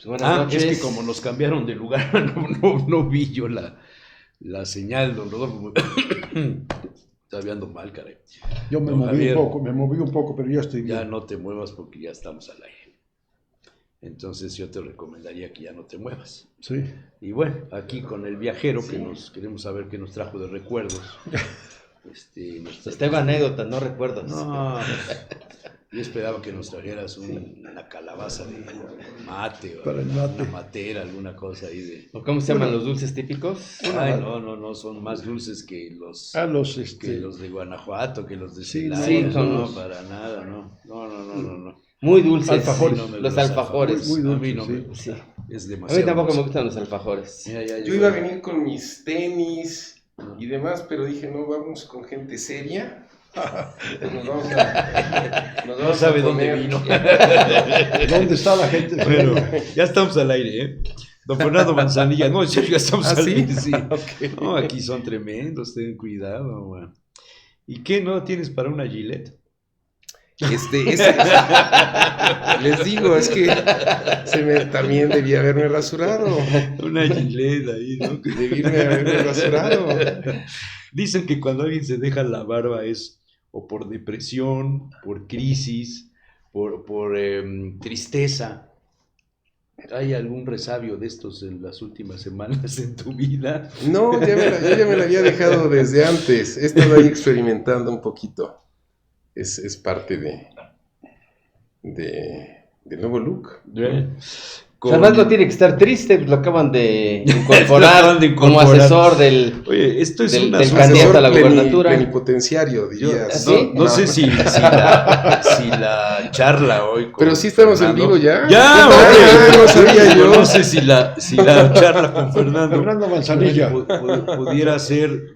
Pues buenas noches. Es que como nos cambiaron de lugar, no vi yo la señal, don Rodolfo. Estaba ando mal, caray. Yo me moví un poco, pero ya estoy bien. Ya no te muevas porque ya estamos al aire. Entonces yo te recomendaría que ya no te muevas. Sí. Y bueno, aquí con el viajero, que nos queremos saber qué nos trajo de recuerdos. Tengo anécdotas, no recuerdos. No, yo esperaba que nos trajeras una calabaza de mate o una matera, alguna cosa ahí de... ¿Cómo se llaman los dulces típicos? Ay, no, son más dulces que los de Guanajuato, que los de Celaya. Sí, no, para nada, no. Muy dulces. Alfajores. Sí, los alfajores. Muy dulces, a mí no sí. Es A demasiado. mí tampoco me gustan los alfajores. Yo iba a venir con mis tenis y demás, pero dije, no, vamos con gente seria. No sabe dónde vino. ¿Dónde está la gente? Bueno, ya estamos al aire, ¿eh? Don Fernando Manzanilla, no, en serio, ya estamos al aire. Sí. Okay. No, aquí son tremendos, ten cuidado, man. ¿Y qué no tienes para una Gillette? Les digo, es que también debía haberme rasurado. Una Gillette ahí, ¿no? Debí haberme rasurado. Dicen que cuando alguien se deja la barba es o por depresión, por crisis, por tristeza. ¿Hay algún resabio de estos en las últimas semanas en tu vida? No, yo ya me la había dejado desde antes. He estado ahí experimentando un poquito. Es parte del nuevo look. Fernando tiene que estar triste, pues lo acaban de incorporar como asesor del candidato a la gubernatura. Plenipotenciario, dirías. ¿Sí? No sé si la charla hoy. Pero sí estamos Fernando, en vivo ya. ¡Ya! No sabía yo. No sé si la charla con Fernando Manzanilla pudiera ser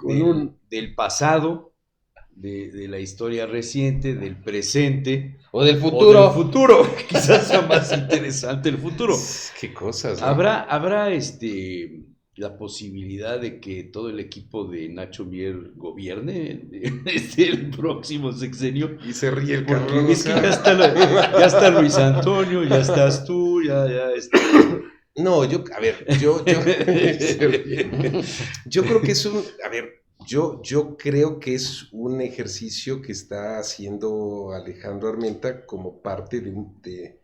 del pasado, de la historia reciente, del presente. O del futuro. Quizás sea más interesante el futuro. Qué cosas, ¿no? ¿Habrá la posibilidad de que todo el equipo de Nacho Mier gobierne el próximo sexenio? Y se ríe el Porque cabrón. es que ya está Luis Antonio, ya estás tú, ya está. No, yo creo que es yo creo que es un ejercicio que está haciendo Alejandro Armenta como parte de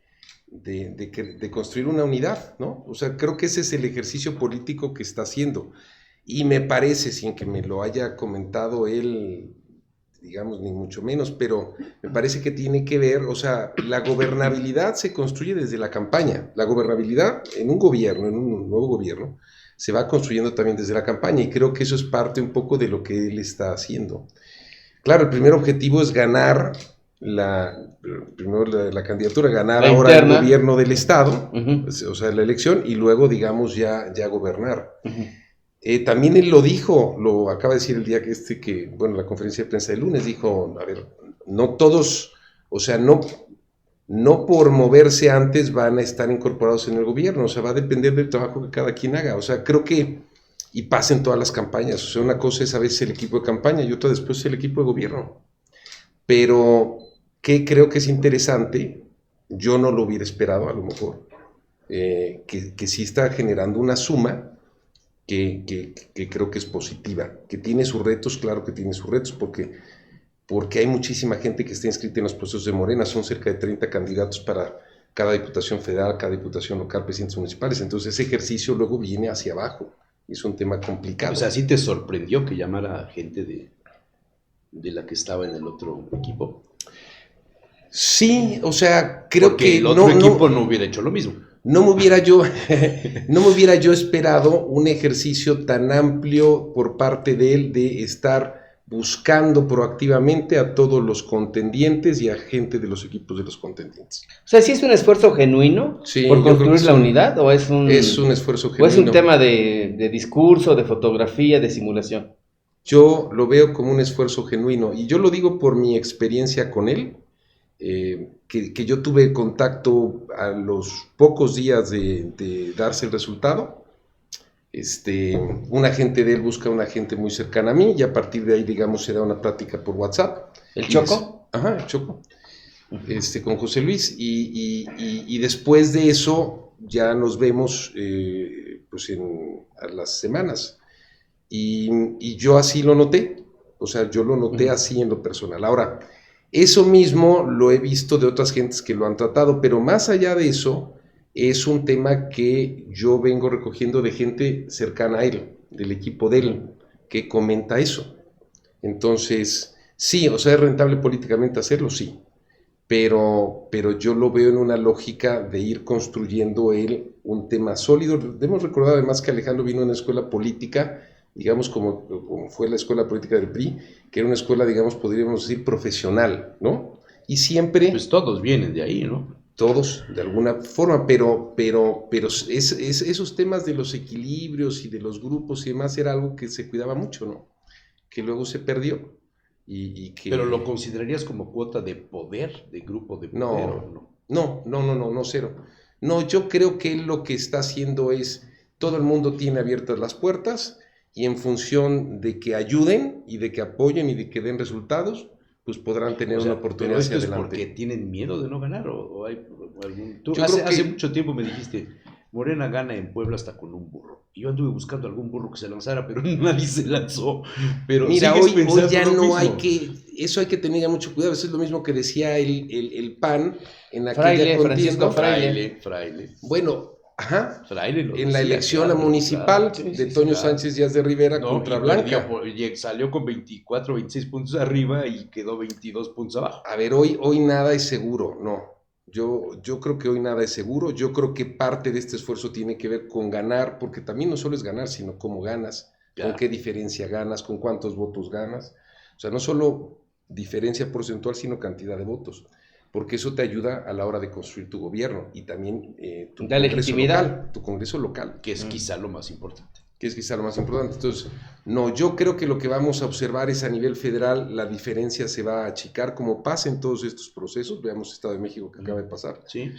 construir una unidad, ¿no? O sea, creo que ese es el ejercicio político que está haciendo. Y me parece, sin que me lo haya comentado él, digamos, ni mucho menos, pero me parece que tiene que ver, o sea, la gobernabilidad se construye desde la campaña. La gobernabilidad en un gobierno, en un nuevo gobierno, se va construyendo también desde la campaña y creo que eso es parte un poco de lo que él está haciendo. Claro, el primer objetivo es ganar la candidatura, ganar ahora el gobierno del Estado, o sea, la elección, y luego, digamos, ya gobernar. También él lo dijo, lo acaba de decir el día la conferencia de prensa del lunes, dijo, a ver, no todos, o sea, no por moverse antes van a estar incorporados en el gobierno, o sea, va a depender del trabajo que cada quien haga, o sea, creo que, y pasa en todas las campañas, o sea, una cosa es a veces el equipo de campaña y otra después el equipo de gobierno, pero que creo que es interesante, yo no lo hubiera esperado a lo mejor, que sí está generando una suma que creo que es positiva, que tiene sus retos, claro que tiene sus retos, porque hay muchísima gente que está inscrita en los procesos de Morena, son cerca de 30 candidatos para cada diputación federal, cada diputación local, presidentes municipales, entonces ese ejercicio luego viene hacia abajo, y es un tema complicado. O sea, ¿sí te sorprendió que llamara gente de la que estaba en el otro equipo? Sí, o sea, creo porque que el otro equipo no hubiera hecho lo mismo. No me hubiera yo esperado un ejercicio tan amplio por parte de él de estar buscando proactivamente a todos los contendientes y a gente de los equipos de los contendientes. O sea, ¿sí es un esfuerzo genuino por construir la unidad o es un esfuerzo genuino? ¿O es un tema de discurso, de fotografía, de simulación? Yo lo veo como un esfuerzo genuino y yo lo digo por mi experiencia con él, que yo tuve contacto a los pocos días de darse el resultado. Un agente de él busca a una gente muy cercana a mí y a partir de ahí, digamos, se da una plática por WhatsApp. ¿El Choco? El Choco. Con José Luis y después de eso ya nos vemos pues a las semanas. Y yo así lo noté, o sea, yo lo noté así en lo personal. Ahora, eso mismo lo he visto de otras gentes que lo han tratado, pero más allá de eso, es un tema que yo vengo recogiendo de gente cercana a él, del equipo de él, que comenta eso. Entonces, sí, o sea, ¿es rentable políticamente hacerlo? Sí, pero yo lo veo en una lógica de ir construyendo él un tema sólido. Debemos recordar además que Alejandro vino a una escuela política, digamos como fue la escuela política del PRI, que era una escuela, digamos, podríamos decir, profesional, ¿no? Y siempre... Pues todos vienen de ahí, ¿no? Todos, de alguna forma, pero esos temas de los equilibrios y de los grupos y demás era algo que se cuidaba mucho, ¿no? Que luego se perdió. ¿Pero lo considerarías como cuota de poder, de grupo de poder? No, cero. No, yo creo que él lo que está haciendo es, todo el mundo tiene abiertas las puertas y en función de que ayuden y de que apoyen y de que den resultados, pues podrán tener una oportunidad hacia adelante. ¿Porque tienen miedo de no ganar o hay algún... Tú hace mucho tiempo me dijiste, Morena gana en Puebla hasta con un burro. Y yo anduve buscando algún burro que se lanzara, pero nadie se lanzó. Pero mira, hoy ya no hay que... Eso hay que tener ya mucho cuidado. Eso es lo mismo que decía el PAN en aquella contienda. Fraile. Bueno, Fraile en la elección municipal de Toño Sánchez Díaz de Rivera contra Blanca. Salió con 24, 26 puntos arriba y quedó 22 puntos abajo. A ver, hoy nada es seguro, no. Yo creo que hoy nada es seguro. Yo creo que parte de este esfuerzo tiene que ver con ganar, porque también no solo es ganar, sino cómo ganas, con qué diferencia ganas, con cuántos votos ganas. O sea, no solo diferencia porcentual, sino cantidad de votos, porque eso te ayuda a la hora de construir tu gobierno y también tu Congreso local. Que es quizá lo más importante. Entonces, no, yo creo que lo que vamos a observar es a nivel federal, la diferencia se va a achicar, como pasa en todos estos procesos. Veamos Estado de México que acaba de pasar. Sí.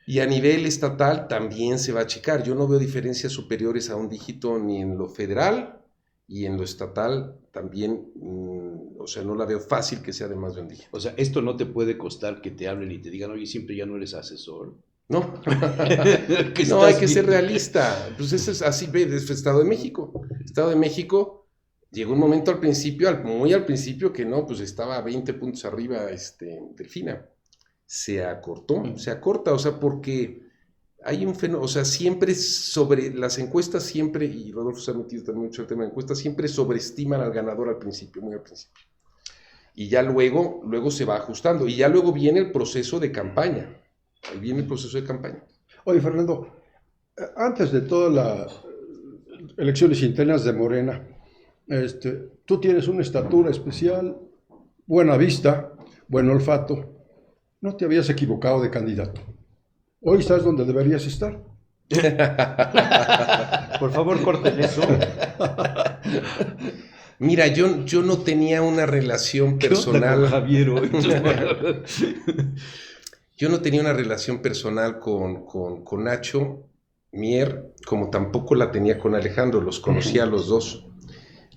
Y a nivel estatal también se va a achicar. Yo no veo diferencias superiores a un dígito ni en lo federal y en lo estatal también, o sea, no la veo fácil que sea de más de un dígito. O sea, esto no te puede costar que te hablen y te digan, oye, siempre ya no eres asesor. No, no hay que ser realista. Pues eso es así, es Estado de México. Estado de México llegó un momento al principio, muy al principio, que no, pues estaba a 20 puntos arriba Delfina. Se acorta, o sea, porque hay un fenómeno, o sea, siempre sobre las encuestas, siempre, y Rodolfo se ha metido también mucho el tema de encuestas, siempre sobreestiman al ganador al principio, muy al principio. Y ya luego se va ajustando, y ya luego viene el proceso de campaña. Ahí viene el proceso de campaña. Oye, Fernando, antes de todas las elecciones internas de Morena, tú tienes una estatura especial, buena vista, buen olfato. No te habías equivocado de candidato. Hoy estás donde deberías estar. Por favor, corten eso. Mira, yo no tenía una relación personal. Javier hoy. Yo no tenía una relación personal con Nacho Mier, como tampoco la tenía con Alejandro, los conocía a los dos.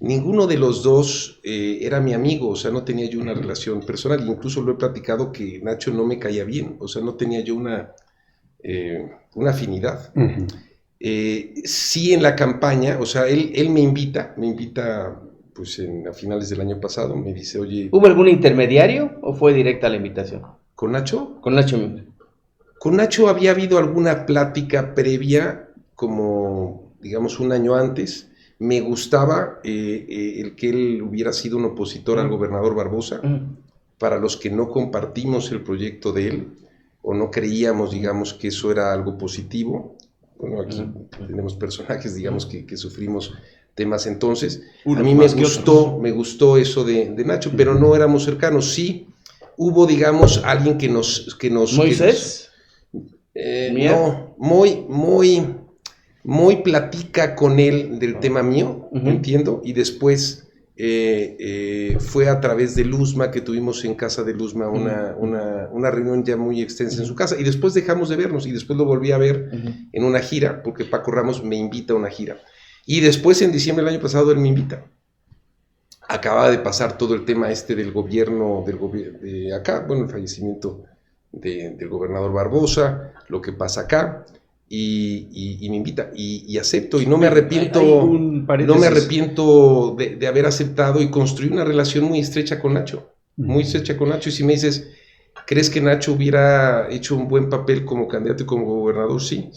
Ninguno de los dos era mi amigo, o sea, no tenía yo una relación personal. Incluso lo he platicado que Nacho no me caía bien, o sea, no tenía yo una afinidad. Uh-huh. Sí, en la campaña, o sea, él me invita pues a finales del año pasado, me dice, oye... ¿Hubo algún intermediario o fue directa la invitación? ¿Con Nacho? Con Nacho. Con Nacho había habido alguna plática previa, como digamos un año antes. Me gustaba el que él hubiera sido un opositor al gobernador Barbosa. Para los que no compartimos el proyecto de él, o no creíamos, digamos, que eso era algo positivo. Bueno, aquí tenemos personajes, digamos, que sufrimos temas entonces. A mí me gustó eso de Nacho, pero no éramos cercanos. Sí, hubo, digamos, alguien que nos ¿Moisés? No, muy platica con él del tema mío, entiendo, y después fue a través de Luzma, que tuvimos en casa de Luzma una reunión ya muy extensa en su casa, y después dejamos de vernos, y después lo volví a ver en una gira, porque Paco Ramos me invita a una gira, y después en diciembre del año pasado él me invita. Acababa de pasar todo el tema del gobierno de acá, bueno, el fallecimiento del gobernador Barbosa, lo que pasa acá, y me invita, y acepto, y no me arrepiento, de haber aceptado y construir una relación muy estrecha con Nacho, y si me dices, ¿crees que Nacho hubiera hecho un buen papel como candidato y como gobernador? Sí,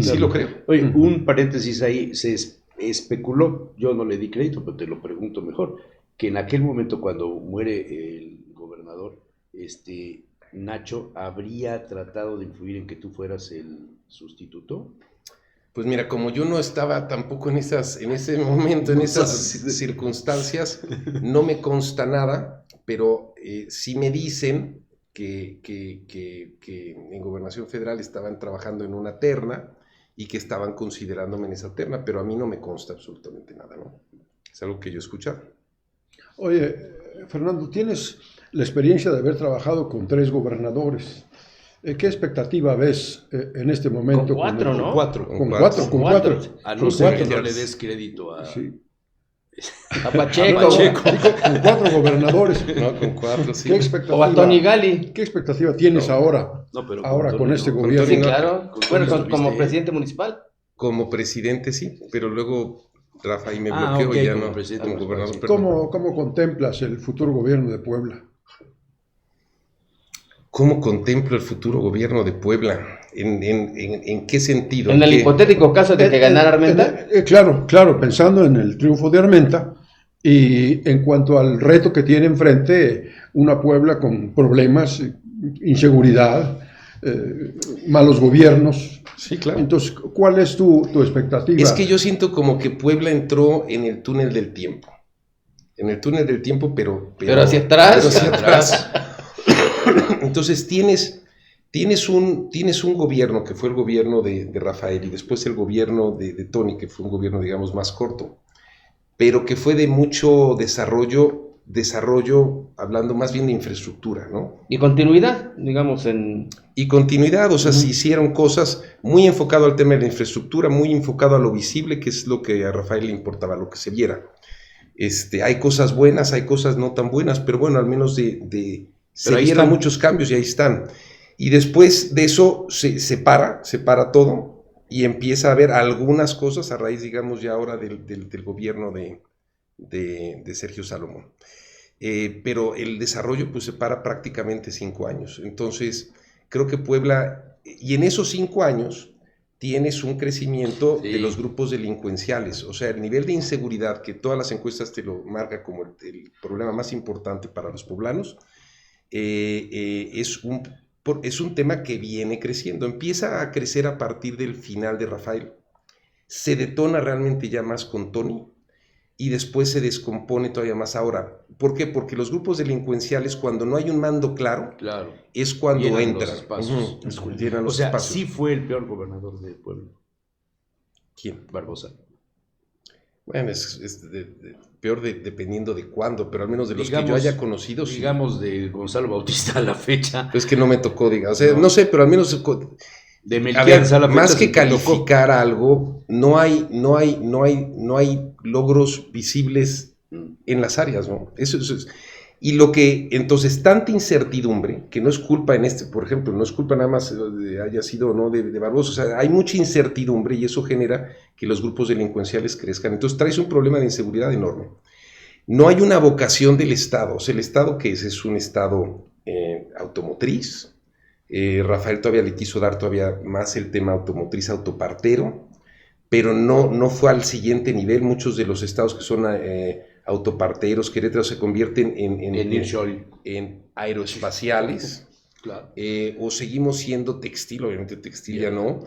claro. Lo creo. Oye, un paréntesis ahí, se especuló, yo no le di crédito, pero te lo pregunto mejor, que en aquel momento cuando muere el gobernador, Nacho habría tratado de influir en que tú fueras el sustituto. Pues mira, como yo no estaba tampoco en ese momento, en esas circunstancias, no me consta nada, pero sí me dicen que en Gobernación Federal estaban trabajando en una terna y que estaban considerándome en esa terna, pero a mí no me consta absolutamente nada, ¿no? Es algo que yo he escuchado. Oye, Fernando, tienes la experiencia de haber trabajado con 3 gobernadores. ¿Qué expectativa ves en este momento? Con 4, ¿no? Con cuatro. A no ser que no le des crédito a... Sí. A Pacheco. Con 4 gobernadores. No, con 4, sí. ¿Qué expectativa, o a Tony Gali. ¿Qué expectativa tienes ahora con este gobierno? Sí, claro. Como presidente municipal. Como presidente, sí, pero luego Rafa ahí me bloqueó y ya no. Como gobernador. ¿Cómo contemplas el futuro gobierno de Puebla? ¿Cómo contemplo el futuro gobierno de Puebla? ¿En qué sentido? En el hipotético caso de que ganara Armenta. Claro, pensando en el triunfo de Armenta y en cuanto al reto que tiene enfrente una Puebla con problemas, inseguridad, malos gobiernos. Sí, claro. Entonces, ¿cuál es tu expectativa? Es que yo siento como que Puebla entró en el túnel del tiempo. En el túnel del tiempo, pero hacia atrás. Pero hacia atrás. Entonces tienes un gobierno que fue el gobierno de Rafael y después el gobierno de Tony, que fue un gobierno, digamos, más corto, pero que fue de mucho desarrollo, hablando más bien de infraestructura, ¿no? Y continuidad, digamos, Y continuidad, o sea, se hicieron cosas muy enfocado al tema de la infraestructura, muy enfocado a lo visible, que es lo que a Rafael le importaba, lo que se viera. Hay cosas buenas, hay cosas no tan buenas, pero bueno, al menos se vieron muchos cambios y ahí están. Y después de eso se para todo y empieza a haber algunas cosas a raíz, digamos, ya ahora del gobierno de Sergio Salomón. Pero el desarrollo pues se para prácticamente 5 años. Entonces, creo que Puebla, y en esos 5 años tienes un crecimiento de los grupos delincuenciales. O sea, el nivel de inseguridad, que todas las encuestas te lo marcan como el problema más importante para los poblanos, es un tema que viene creciendo, empieza a crecer a partir del final de Rafael, se detona realmente ya más con Tony y después se descompone todavía más ahora. ¿Por qué? Porque los grupos delincuenciales, cuando no hay un mando claro. Es cuando entran. O sea, sí fue el peor gobernador del pueblo. ¿Quién? Barbosa. Bueno, es peor dependiendo de cuándo, pero al menos de los que yo haya conocido. Digamos de Gonzalo Bautista a la fecha. Es que no me tocó, o sea, no sé, pero al menos de Melquiades a la fecha. Más que calificar algo, no hay logros visibles en las áreas, ¿no? Eso es. Y lo que, entonces, tanta incertidumbre, que no es culpa por ejemplo, no es culpa nada más de haya sido o no de Barbosa, o sea, hay mucha incertidumbre y eso genera que los grupos delincuenciales crezcan. Entonces traes un problema de inseguridad enorme. No hay una vocación del Estado, o sea, el Estado que es un Estado automotriz. Rafael todavía le quiso dar todavía más el tema automotriz, autopartero, pero no fue al siguiente nivel. Muchos de los estados que son autoparteros, Querétaro, se convierten en aeroespaciales, claro. O seguimos siendo textil, obviamente textil ya no.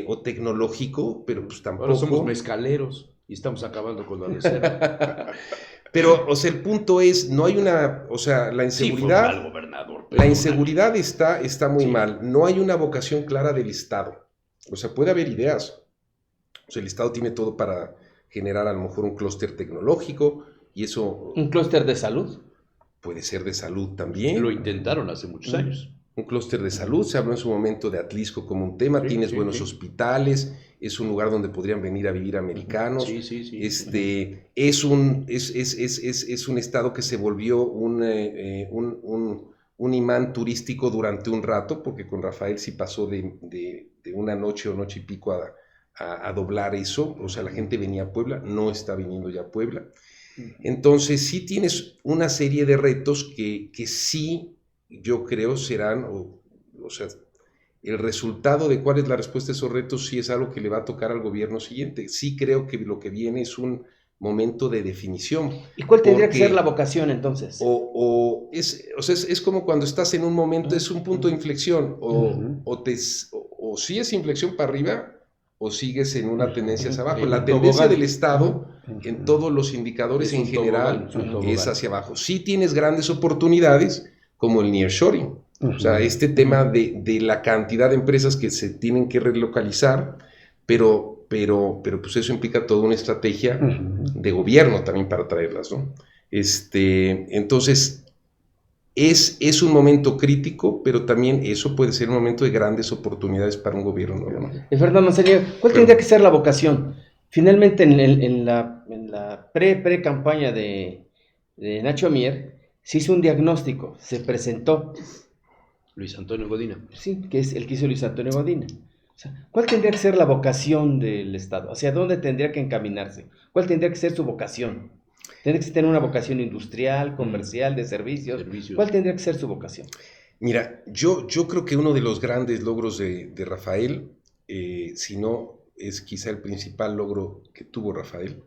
O tecnológico, pero pues tampoco. Ahora somos mezcaleros y estamos acabando con la reserva. Pero, o sea, el punto es, no hay o sea, la inseguridad. Sí, fue un mal gobernador, la inseguridad está muy mal. No hay una vocación clara del Estado. O sea, puede haber ideas. O sea, el Estado tiene todo para generar a lo mejor un clúster tecnológico y eso... ¿Un clúster de salud? Puede ser de salud también. Lo intentaron hace muchos años. Un clúster de salud, se habló en su momento de Atlisco como un tema, tienes buenos hospitales, es un lugar donde podrían venir a vivir americanos. Es un estado que se volvió un un imán turístico durante un rato, porque con Rafael sí pasó de una noche o noche y pico a doblar eso, o sea, la gente venía a Puebla, no está viniendo ya a Puebla. Entonces sí tienes una serie de retos que sí, yo creo, serán, o sea, el resultado de cuál es la respuesta a esos retos sí es algo que le va a tocar al gobierno siguiente. Sí creo que lo que viene es un momento de definición. ¿Y cuál tendría que ser la vocación entonces? Es como cuando estás en un momento, es un punto de inflexión, o si es inflexión para arriba, o sigues en una tendencia hacia abajo. La tendencia del Estado, en todos los indicadores en general, es hacia abajo. Sí tienes grandes oportunidades, como el nearshoring. O sea, este tema de la cantidad de empresas que se tienen que relocalizar, pero pues eso implica toda una estrategia de gobierno también para traerlas, ¿no? Entonces, es un momento crítico, pero también eso puede ser un momento de grandes oportunidades para un gobierno nuevo, ¿no? Fernando Manzanillo, ¿cuál tendría que ser la vocación? Finalmente, en la pre-campaña de Nacho Mier, se hizo un diagnóstico, se presentó. Luis Antonio Godina. Sí, que es el que hizo Luis Antonio Godina. O sea, ¿cuál tendría que ser la vocación del Estado? ¿Hacia dónde tendría que encaminarse? ¿Cuál tendría que ser su vocación? ¿Tendría que tener una vocación industrial, comercial, de servicios? ¿Cuál tendría que ser su vocación? Mira, yo creo que uno de los grandes logros de Rafael, si no es quizá el principal logro que tuvo Rafael,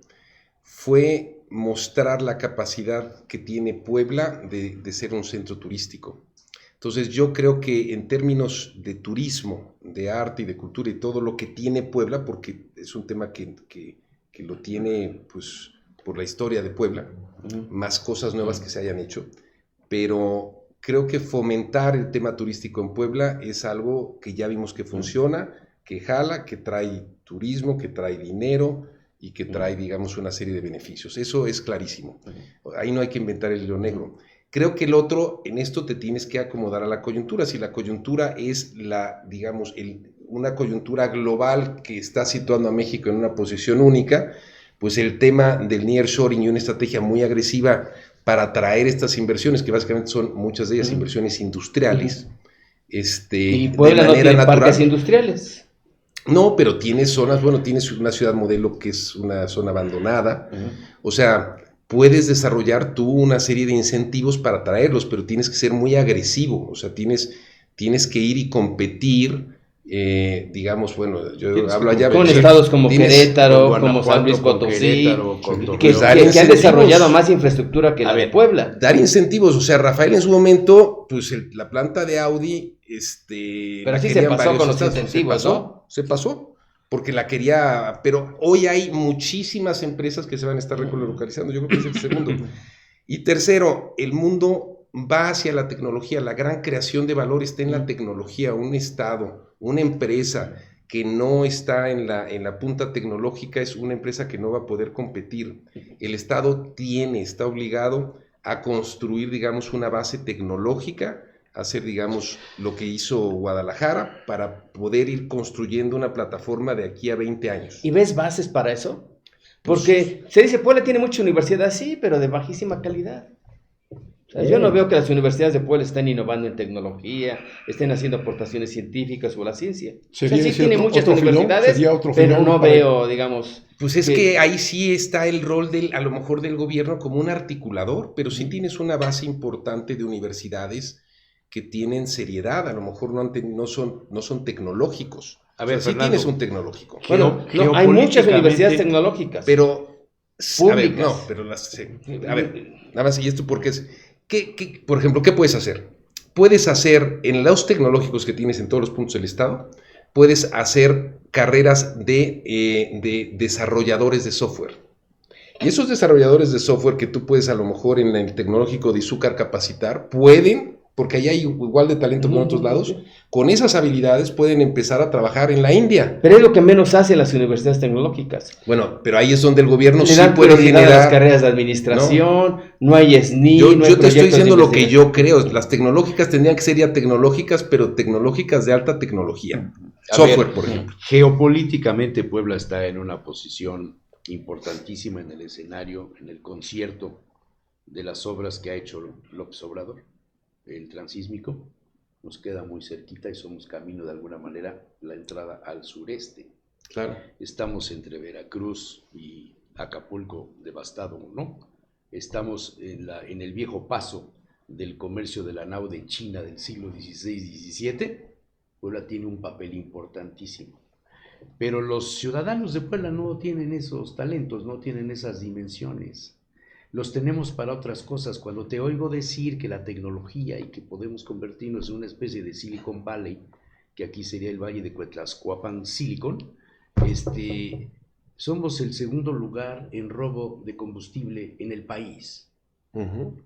fue mostrar la capacidad que tiene Puebla de ser un centro turístico. Entonces yo creo que en términos de turismo, de arte y de cultura y todo lo que tiene Puebla, porque es un tema que lo tiene pues por la historia de Puebla, más cosas nuevas que se hayan hecho, pero creo que fomentar el tema turístico en Puebla es algo que ya vimos que funciona, que jala, que trae turismo, que trae dinero y que trae, digamos, una serie de beneficios. Eso es clarísimo. Ahí no hay que inventar el hilo negro. Creo que el otro, en esto te tienes que acomodar a la coyuntura. Si la coyuntura es una coyuntura global que está situando a México en una posición única, pues el tema del nearshoring y una estrategia muy agresiva para atraer estas inversiones, que básicamente son muchas de ellas inversiones industriales, y Puebla de manera no tiene natural. Parques industriales. No, pero tienes zonas, bueno, tienes una ciudad modelo que es una zona abandonada, o sea, puedes desarrollar tú una serie de incentivos para atraerlos, pero tienes que ser muy agresivo, o sea, tienes que ir y competir, digamos, bueno, yo hablo allá... Con estados como Querétaro, como San Luis Potosí, que han desarrollado más infraestructura que la de Puebla. Dar incentivos, o sea, Rafael en su momento, pues la planta de Audi, pero sí se pasó con los incentivos, ¿no? Se pasó. Porque la quería, pero hoy hay muchísimas empresas que se van a estar relocalizando, yo creo que es el segundo. Y tercero, el mundo va hacia la tecnología, la gran creación de valor está en la tecnología. Un estado, una empresa que no está en la punta tecnológica es una empresa que no va a poder competir. El estado está obligado a construir, digamos, una base tecnológica, hacer, digamos, lo que hizo Guadalajara para poder ir construyendo una plataforma de aquí a 20 años. ¿Y ves bases para eso? Porque se dice, Puebla tiene mucha universidad, sí, pero de bajísima calidad. O sea, yo no veo que las universidades de Puebla estén innovando en tecnología, estén haciendo aportaciones científicas o la ciencia. O sea, sí tiene muchas universidades, pero no veo, digamos... Pues es que ahí sí está el rol a lo mejor del gobierno como un articulador, pero sí tienes una base importante de universidades que tienen seriedad, a lo mejor no son tecnológicos. A ver, sí tienes un tecnológico. Bueno, hay muchas universidades tecnológicas. Pero, públicas. A ver, nada más, y esto porque es, por ejemplo, ¿qué puedes hacer? Puedes hacer, en los tecnológicos que tienes en todos los puntos del estado, puedes hacer carreras de desarrolladores de software. Y esos desarrolladores de software que tú puedes a lo mejor en el tecnológico de Izúcar capacitar, pueden, porque allá hay igual de talento que en otros lados, con esas habilidades pueden empezar a trabajar en la India. Pero es lo que menos hacen las universidades tecnológicas. Bueno, pero ahí es donde el gobierno sí puede generar las carreras de administración, no hay SNI, no hay. Yo te estoy diciendo lo que yo creo. Las tecnológicas tendrían que ser ya tecnológicas, pero tecnológicas de alta tecnología. Software, por ejemplo. Geopolíticamente Puebla está en una posición importantísima en el escenario, en el concierto de las obras que ha hecho López Obrador. el transísmico, nos queda muy cerquita y somos camino de alguna manera la entrada al sureste. Claro. Estamos entre Veracruz y Acapulco, devastado, ¿no? Estamos en el viejo paso del comercio de la nao de China del siglo XVI y XVII. Puebla tiene un papel importantísimo. Pero los ciudadanos de Puebla no tienen esos talentos, no tienen esas dimensiones. Los tenemos para otras cosas. Cuando te oigo decir que la tecnología y que podemos convertirnos en una especie de Silicon Valley, que aquí sería el Valle de Cuetlaxcoapan Silicon, somos el segundo lugar en robo de combustible en el país. Ujú.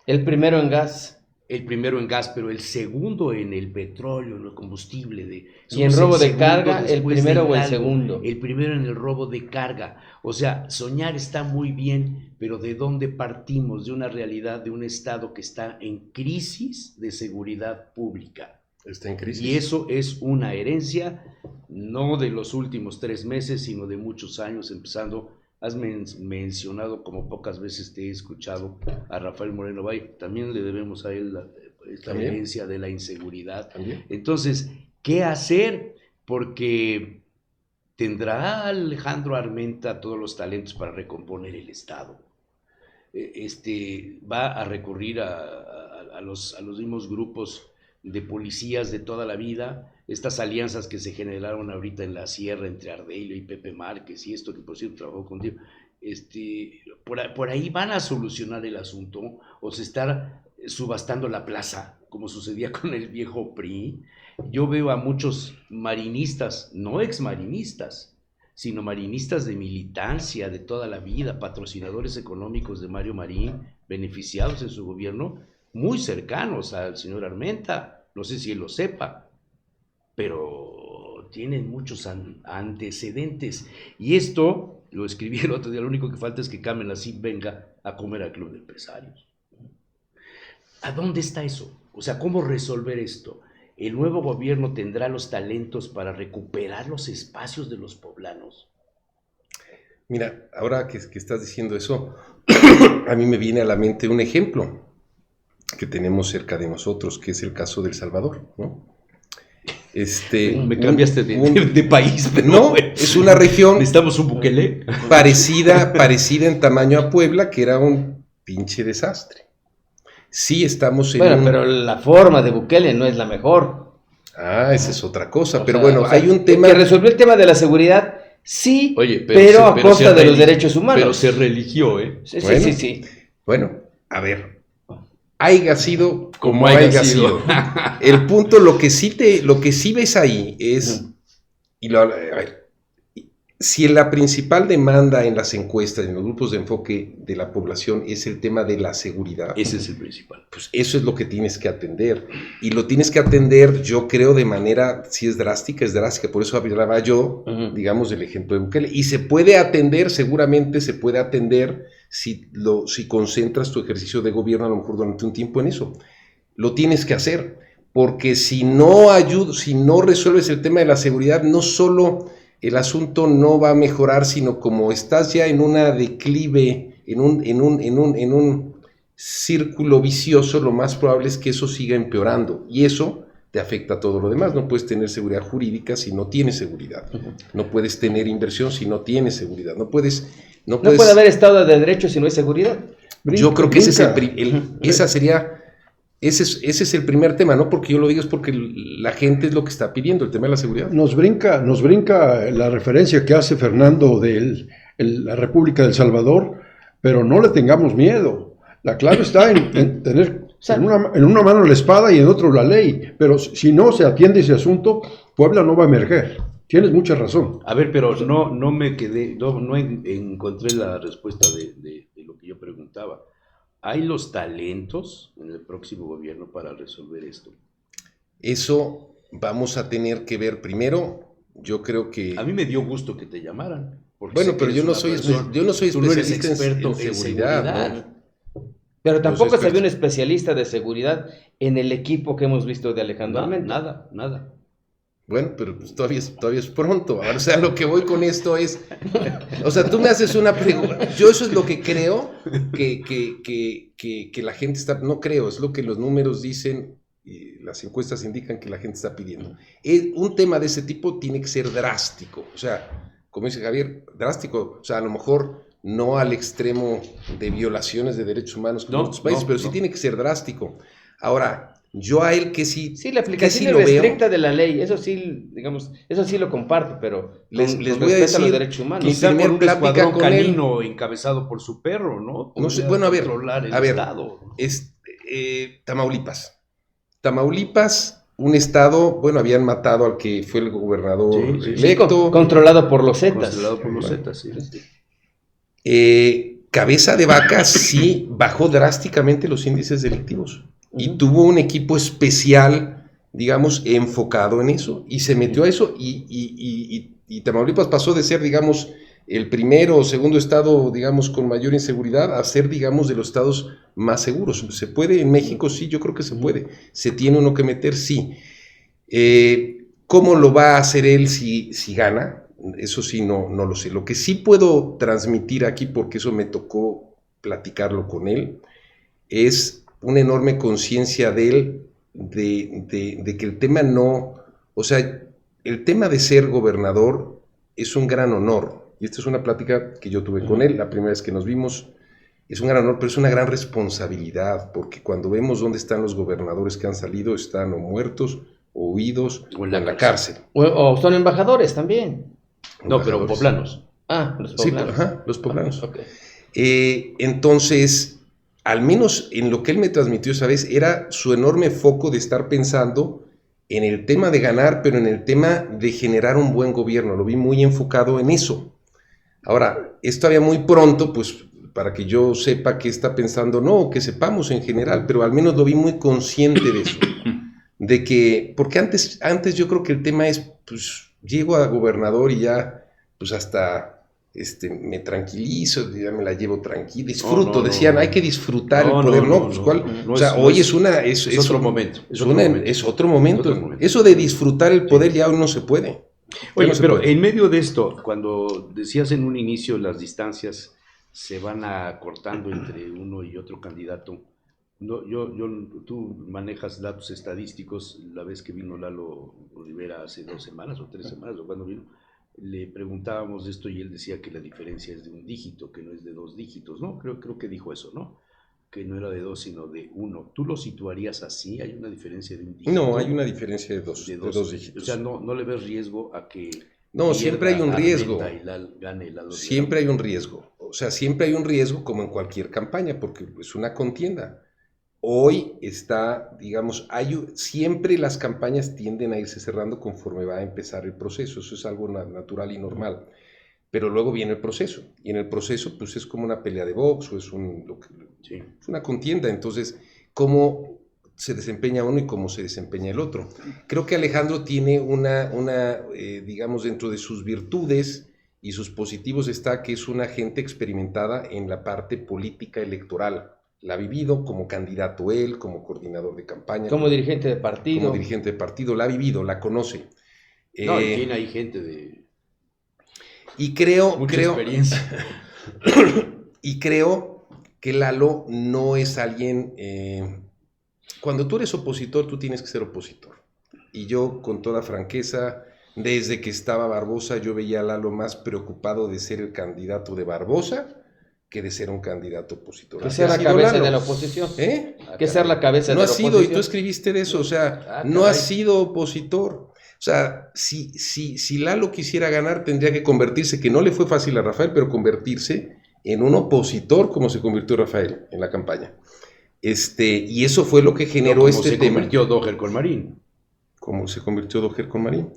El primero en gas. El primero en gas, pero el segundo en el petróleo, en el combustible. Y en Somos robo el de segundo carga, el después primero de o el Hidalgo. segundo. El primero en el robo de carga. O sea, soñar está muy bien, pero ¿de dónde partimos? De una realidad, de un Estado que está en crisis de seguridad pública. Está en crisis. Y eso es una herencia, no de los últimos 3 meses, sino de muchos años, empezando. Has mencionado, como pocas veces te he escuchado, a Rafael Moreno Valle. También le debemos a él esta ¿También? herencia de la inseguridad. ¿También? Entonces, ¿qué hacer? Porque tendrá Alejandro Armenta todos los talentos para recomponer el Estado. Va a recurrir a los mismos grupos de policías de toda la vida, estas alianzas que se generaron ahorita en la sierra entre Ardelio y Pepe Márquez y esto que por cierto trabajó contigo, por ahí van a solucionar el asunto o se está subastando la plaza, como sucedía con el viejo PRI. Yo veo a muchos marinistas, no exmarinistas, sino marinistas de militancia de toda la vida, patrocinadores económicos de Mario Marín, beneficiados en su gobierno, muy cercanos al señor Armenta, no sé si él lo sepa, pero tienen muchos antecedentes. Y esto, lo escribí el otro día, lo único que falta es que Carmen así venga a comer al Club de Empresarios. ¿A dónde está eso? O sea, ¿cómo resolver esto? ¿El nuevo gobierno tendrá los talentos para recuperar los espacios de los poblanos? Mira, ahora que estás diciendo eso, a mí me viene a la mente un ejemplo que tenemos cerca de nosotros, que es el caso del Salvador, ¿no? Me cambiaste de país, pero no, bueno, es una región necesitamos un Bukele. parecida en tamaño a Puebla, que era un pinche desastre. Sí estamos en Bueno, pero la forma de Bukele no es la mejor. esa es otra cosa, O pero sea, bueno, hay un tema... Que resolvió el tema de la seguridad, sí, Oye, pero a costa de los derechos humanos. Pero se religió, ¿eh? Sí, Bueno. sí. Bueno, a ver, haya sido Como haya sido. sido. El punto, lo que sí ves ahí es, a ver, si la principal demanda en las encuestas, en los grupos de enfoque de la población es el tema de la seguridad, Ese es el principal. pues eso es lo que tienes que atender. Y lo tienes que atender, yo creo, de manera, si es drástica, por eso hablaba yo, digamos, del ejemplo de Bukele. Y se puede atender, seguramente se puede atender si concentras tu ejercicio de gobierno a lo mejor durante un tiempo en eso. Lo tienes que hacer, porque si no resuelves el tema de la seguridad, no solo el asunto no va a mejorar, sino como estás ya en una declive, en un círculo vicioso, lo más probable es que eso siga empeorando, y eso te afecta a todo lo demás. No puedes tener seguridad jurídica si no tienes seguridad, no puedes tener inversión si no tienes seguridad, no puede haber Estado de Derecho si no hay seguridad. Yo creo que ese es el primer tema, no porque yo lo diga, es porque la gente es lo que está pidiendo, el tema de la seguridad. Nos brinca la referencia que hace Fernando de la República del Salvador, pero no le tengamos miedo. La clave está en tener en una mano la espada y en otro la ley, pero si no se atiende ese asunto, Puebla no va a emerger. Tienes mucha razón. A ver, pero no me quedé, no encontré la respuesta de lo que yo preguntaba. ¿Hay los talentos en el próximo gobierno para resolver esto? Eso vamos a tener que ver primero. Yo creo que... A mí me dio gusto que te llamaran. Bueno, pero yo no soy especialista experto en seguridad, ¿no? Pero tampoco Los se ve un expertos. especialista de seguridad en el equipo que hemos visto de Alejandro Armenta. Nada. Bueno, pero pues todavía es pronto. O sea, lo que voy con esto es, o sea, tú me haces una pregunta. Yo eso es lo que creo que la gente está, no creo, es lo que los números dicen y las encuestas indican que la gente está pidiendo. Un tema de ese tipo tiene que ser drástico. O sea, como dice Javier, drástico. O sea, a lo mejor no al extremo de violaciones de derechos humanos como en otros países, pero sí tiene que ser drástico. Ahora, yo a él que sí... Sí, la aplicación es estricta de la ley, eso sí, digamos, eso sí lo comparto, pero les con voy a decir los derechos humanos. Quizá primer por un plática escuadrón con él. canino encabezado por su perro, ¿no? No sé, Podría bueno, a ver, controlar el Estado. Tamaulipas, un estado, bueno, habían matado al que fue el gobernador electo. Controlado por los Zetas. Controlado por los Zetas, sí. Cabeza de Vaca sí bajó drásticamente los índices delictivos y tuvo un equipo especial, digamos, enfocado en eso y se metió a eso y Tamaulipas pasó de ser, digamos, el primero o segundo estado, digamos, con mayor inseguridad a ser, digamos, de los estados más seguros. ¿Se puede en México? Sí, yo creo que se puede. ¿Se tiene uno que meter? Sí. ¿Cómo lo va a hacer él si gana? Eso sí, no lo sé. Lo que sí puedo transmitir aquí, porque eso me tocó platicarlo con él, es una enorme conciencia de él de que el tema no... O sea, el tema de ser gobernador es un gran honor. Y esta es una plática que yo tuve con él la primera vez que nos vimos. Es un gran honor, pero es una gran responsabilidad, porque cuando vemos dónde están los gobernadores que han salido, están o muertos, o huidos, o en la cárcel. O son embajadores también. No, pero poblanos. Los poblanos. Sí, los poblanos. Okay. Entonces, al menos en lo que él me transmitió esa vez, era su enorme foco de estar pensando en el tema de ganar, pero en el tema de generar un buen gobierno. Lo vi muy enfocado en eso. Ahora, es todavía muy pronto, pues, para que yo sepa qué está pensando, no, que sepamos en general, pero al menos lo vi muy consciente de eso. De que, porque antes yo creo que el tema es, pues, llego a gobernador y ya, pues, hasta me tranquilizo, ya me la llevo tranquila, disfruto, decían, hay que disfrutar el poder, o sea, hoy es otro momento. Es otro momento. Eso de disfrutar el poder ya hoy no se puede. Oye, pero en medio de esto, cuando decías en un inicio las distancias se van acortando entre uno y otro candidato, no, tú manejas datos estadísticos. La vez que vino Lalo Rivera hace 2 semanas o 3 semanas, o cuando vino, le preguntábamos de esto y él decía que la diferencia es de 1 dígito, que no es de 2 dígitos, ¿no? Creo que dijo eso, ¿no? Que no era de 2, sino de 1. ¿Tú lo situarías así? ¿Hay una diferencia de 1 dígito? No, hay una diferencia de dos dígitos. O sea, no le ves riesgo a que... No, siempre hay un riesgo. Gane Lalo Rivera. Siempre hay un riesgo. O sea, siempre hay un riesgo como en cualquier campaña, porque es una contienda. Hoy está, digamos, siempre las campañas tienden a irse cerrando conforme va a empezar el proceso. Eso es algo natural y normal. Pero luego viene el proceso, y en el proceso pues es como una pelea de box, o es es una contienda. Entonces, ¿cómo se desempeña uno y cómo se desempeña el otro? Creo que Alejandro tiene digamos, dentro de sus virtudes y sus positivos está que es una gente experimentada en la parte política electoral. La ha vivido como candidato él, como coordinador de campaña. Como dirigente de partido. Como dirigente de partido, la ha vivido, la conoce. No, y tiene ahí gente de... Y creo experiencia. Y creo que Lalo no es alguien... cuando tú eres opositor, tú tienes que ser opositor. Y yo, con toda franqueza, desde que estaba Barbosa, yo veía a Lalo más preocupado de ser el candidato de Barbosa que de ser un candidato opositor. Que ser la cabeza de la oposición. Que ser la cabeza de la oposición. No ha sido, y tú escribiste de eso, o sea, no ha sido opositor. O sea, si Lalo quisiera ganar, tendría que convertirse, que no le fue fácil a Rafael, pero convertirse en un opositor como se convirtió Rafael en la campaña. Y eso fue lo que generó tema. Como se convirtió Doher con Marín. Como se convirtió Doher con Marín.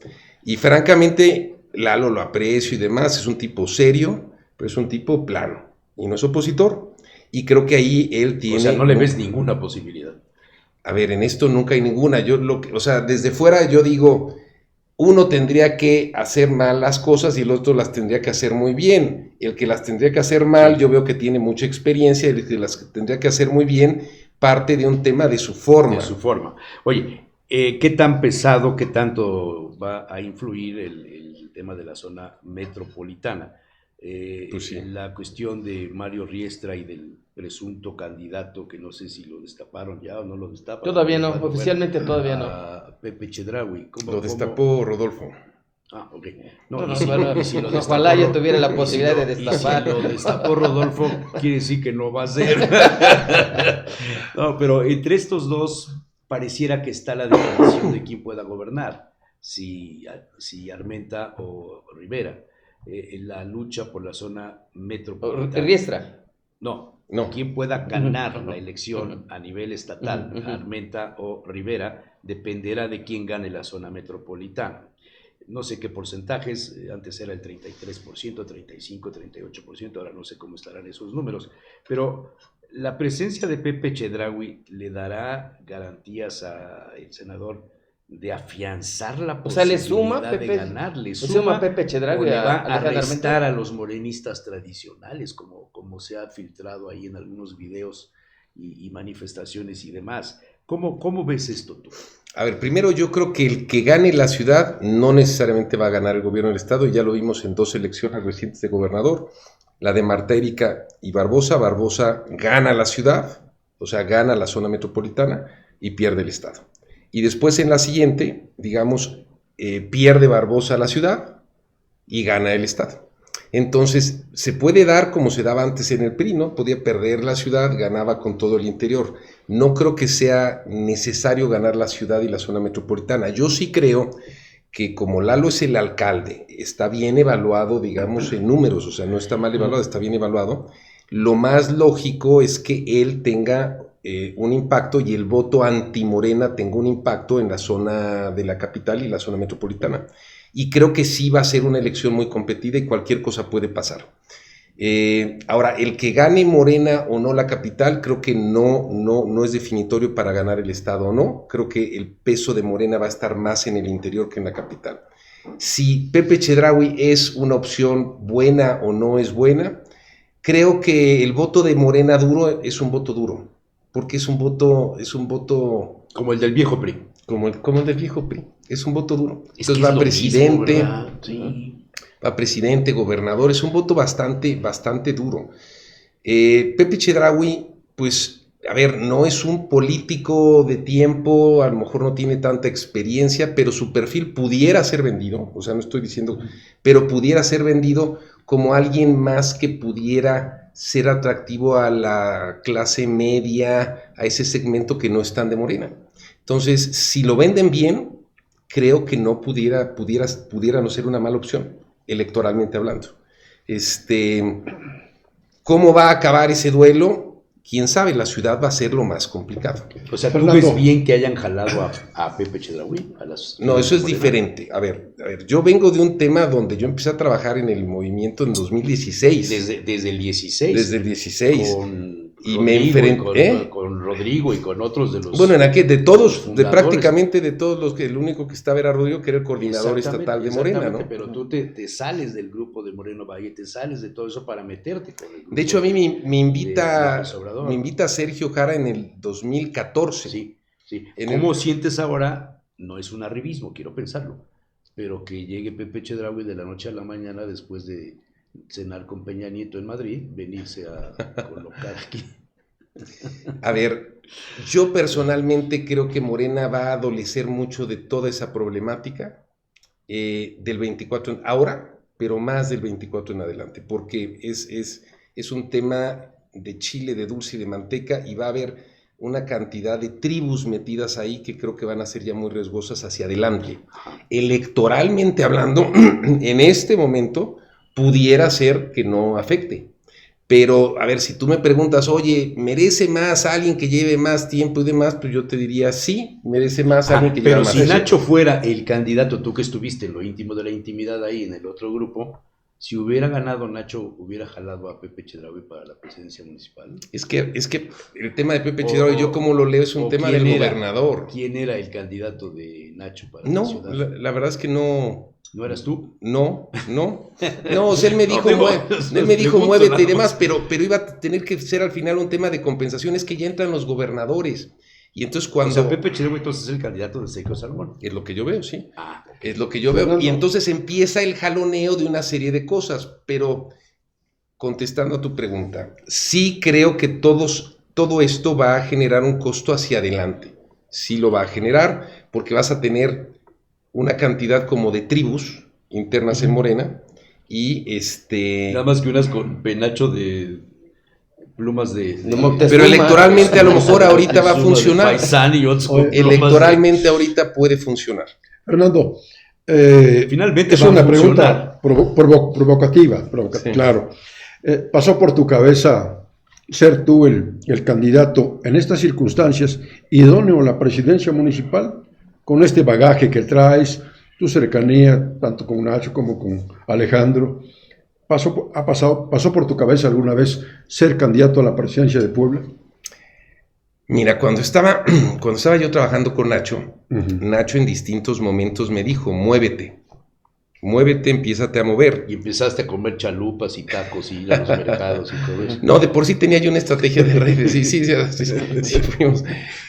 Y francamente, Lalo lo aprecio y demás, es un tipo serio, pero es un tipo plano. Y no es opositor. Y creo que ahí él tiene... O sea, no le ves ninguna posibilidad. A ver, en esto nunca hay ninguna. O sea, desde fuera yo digo... Uno tendría que hacer mal las cosas y el otro las tendría que hacer muy bien. El que las tendría que hacer mal, yo veo que tiene mucha experiencia, el que las tendría que hacer muy bien, parte de un tema de su forma. De su forma. Oye, ¿Qué tan pesado, qué tanto va a influir el tema de la zona metropolitana? Pues sí. La cuestión de Mario Riestra y del presunto candidato, que no sé si lo destaparon ya o no lo destapan. Todavía no, Bueno, oficialmente todavía no. a Pepe Chedraui. Lo destapó Rodolfo. Ah, ok. No, y si- bueno, y si lo ojalá destapó yo tuviera la y si posibilidad lo- de y si destapar. lo destapó Rodolfo, quiere decir que no va a ser. No, pero entre estos dos pareciera que está la definición de quién pueda gobernar, si Armenta o Rivera. En la lucha por la zona metropolitana. Riestra. No, No. quién pueda ganar la elección a nivel estatal, Ujú. Armenta o Rivera, dependerá de quién gane la zona metropolitana. No sé qué porcentajes, antes era el 33%, 35%, 38%, ahora no sé cómo estarán esos números, pero la presencia de Pepe Chedraui le dará garantías al senador de afianzar la O sea, posibilidad le suma de Pepe, ganar, le suma Pepe o Chedraui le va a a Alejandro restar Armenta. a los morenistas tradicionales, como se ha filtrado ahí en algunos videos y manifestaciones y demás. ¿Cómo ves esto tú? A ver, primero yo creo que el que gane la ciudad no necesariamente va a ganar el gobierno del estado, y ya lo vimos en dos elecciones recientes de gobernador, la de Marta Erika y Barbosa. Barbosa gana la ciudad, o sea, gana la zona metropolitana y pierde el estado. Y después en la siguiente, digamos, pierde Barbosa la ciudad y gana el estado. Entonces, se puede dar como se daba antes en el PRI, ¿no? Podía perder la ciudad, ganaba con todo el interior. No creo que sea necesario ganar la ciudad y la zona metropolitana. Yo sí creo que como Lalo es el alcalde, está bien evaluado, digamos, en números, o sea, no está mal evaluado, está bien evaluado. Lo más lógico es que él tenga un impacto y el voto anti-Morena tenga un impacto en la zona de la capital y la zona metropolitana. Y creo que sí va a ser una elección muy competida y cualquier cosa puede pasar. Ahora, el que gane Morena o no la capital, creo que no es definitorio para ganar el estado o no. Creo que el peso de Morena va a estar más en el interior que en la capital. Si Pepe Chedraui es una opción buena o no es buena, creo que el voto de Morena duro es un voto duro, porque es un voto Como el del viejo PRI. como el del viejo PRI, es un voto duro. Es Entonces que va es lo presidente, mismo, ¿verdad? Sí. va presidente, gobernador, es un voto bastante duro. Pepe Chedraui, pues, a ver, no es un político de tiempo, a lo mejor no tiene tanta experiencia, pero su perfil pudiera ser vendido, o sea, no estoy diciendo, pero pudiera ser vendido como alguien más que pudiera ser atractivo a la clase media, a ese segmento que no están de Morena. Entonces, si lo venden bien, creo que no pudiera no ser una mala opción, electoralmente hablando. ¿Cómo va a acabar ese duelo? Quién sabe, la ciudad va a ser lo más complicado. O sea, ¿tú Fernando. ves bien que hayan jalado a Pepe Chedraui? No, eso es diferente. A ver, yo vengo de un tema donde yo empecé a trabajar en el movimiento en 2016. Desde el 16. Desde el 16. Con Y Rodrigo me enfrenté. Con Rodrigo y con otros de los. Bueno, en aquel, de todos, de fundadores. prácticamente de todos los que el único que estaba era Rodrigo, que era el coordinador estatal de Morena, ¿no? Exactamente, pero tú te sales del grupo de Moreno Valle, te sales de todo eso para meterte con el grupo. De hecho, a mí me invita López Obrador. me invita Sergio Jara en el 2014. Sí, sí. En ¿Cómo sientes ahora? No es un arribismo, quiero pensarlo, pero que llegue Pepe Chedraui de la noche a la mañana después de cenar con Peña Nieto en Madrid, venirse a colocar aquí. A ver, yo personalmente creo que Morena va a adolecer mucho de toda esa problemática del 24 ahora, pero más del 24 en adelante, porque es un tema de chile, de dulce y de manteca, y va a haber una cantidad de tribus metidas ahí que creo que van a ser ya muy riesgosas hacia adelante. Electoralmente hablando, en este momento pudiera ser que no afecte. Pero, a ver, si tú me preguntas, oye, ¿merece más alguien que lleve más tiempo y demás? Pues yo te diría, sí, merece más alguien que lleve Pero más si tiempo. Nacho fuera el candidato, tú que estuviste en lo íntimo de la intimidad ahí en el otro grupo, si hubiera ganado Nacho, hubiera jalado a Pepe Chedraui para la presidencia municipal. Es que el tema de Pepe Chedraui, yo como lo leo, es un tema del gobernador. ¿Quién era el candidato de Nacho para la No, ciudad? la verdad es que no. ¿No eras tú? No, o sea, él me dijo, pregunto muévete nada y demás, más. pero iba a tener que ser al final un tema de compensaciones que ya entran los gobernadores. Y entonces O cuando... sea, Pepe Cheragüe entonces es el candidato de Sergio Salomón. Es lo que yo veo, sí. Ah, ok. Es lo que yo veo. Fernando. Y entonces empieza el jaloneo de una serie de cosas. Pero contestando a tu pregunta, sí creo que todo esto va a generar un costo hacia adelante. Sí lo va a generar porque vas a tener una cantidad como de tribus internas en Morena y Nada más que unas con penacho de plumas De Moctezuma. pero electoralmente a lo mejor ahorita va a funcionar. Paisán y otros con Oye, plumas Electoralmente ahorita puede funcionar. Fernando, Finalmente es va a una funcionar. pregunta provocativa, Sí. claro. ¿Pasó por tu cabeza ser tú el candidato en estas circunstancias idóneo a la presidencia municipal? Con este bagaje que traes, tu cercanía, tanto con Nacho como con Alejandro, ¿pasó por tu cabeza alguna vez ser candidato a la presidencia de Puebla? Mira, cuando estaba yo trabajando con Nacho, Ujú. Nacho en distintos momentos me dijo, muévete, empiézate a mover. Y empezaste a comer chalupas y tacos y ir a los mercados y todo eso. No, de por sí tenía yo una estrategia de redes, sí fuimos.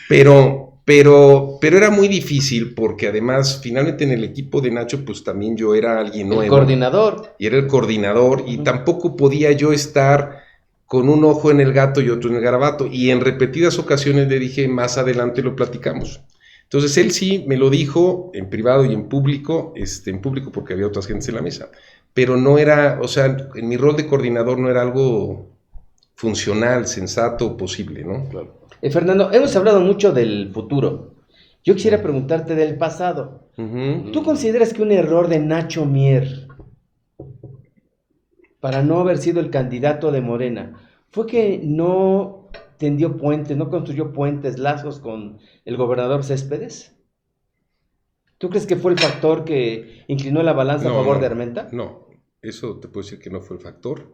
Pero era muy difícil porque además, finalmente en el equipo de Nacho, pues también yo era alguien El nuevo. coordinador. Y era el coordinador y tampoco podía yo estar con un ojo en el gato y otro en el garabato. Y en repetidas ocasiones le dije, más adelante lo platicamos. Entonces él sí me lo dijo en privado y en público porque había otras gentes en la mesa. Pero no era, o sea, en mi rol de coordinador no era algo funcional, sensato, posible, ¿no? Claro. Fernando, hemos hablado mucho del futuro. Yo quisiera preguntarte del pasado. Uh-huh. ¿Tú consideras que un error de Nacho Mier para no haber sido el candidato de Morena fue que no tendió puentes, no construyó puentes, lazos con el gobernador Céspedes? ¿Tú crees que fue el factor que inclinó la balanza a favor de Armenta? No, eso te puedo decir que no fue el factor,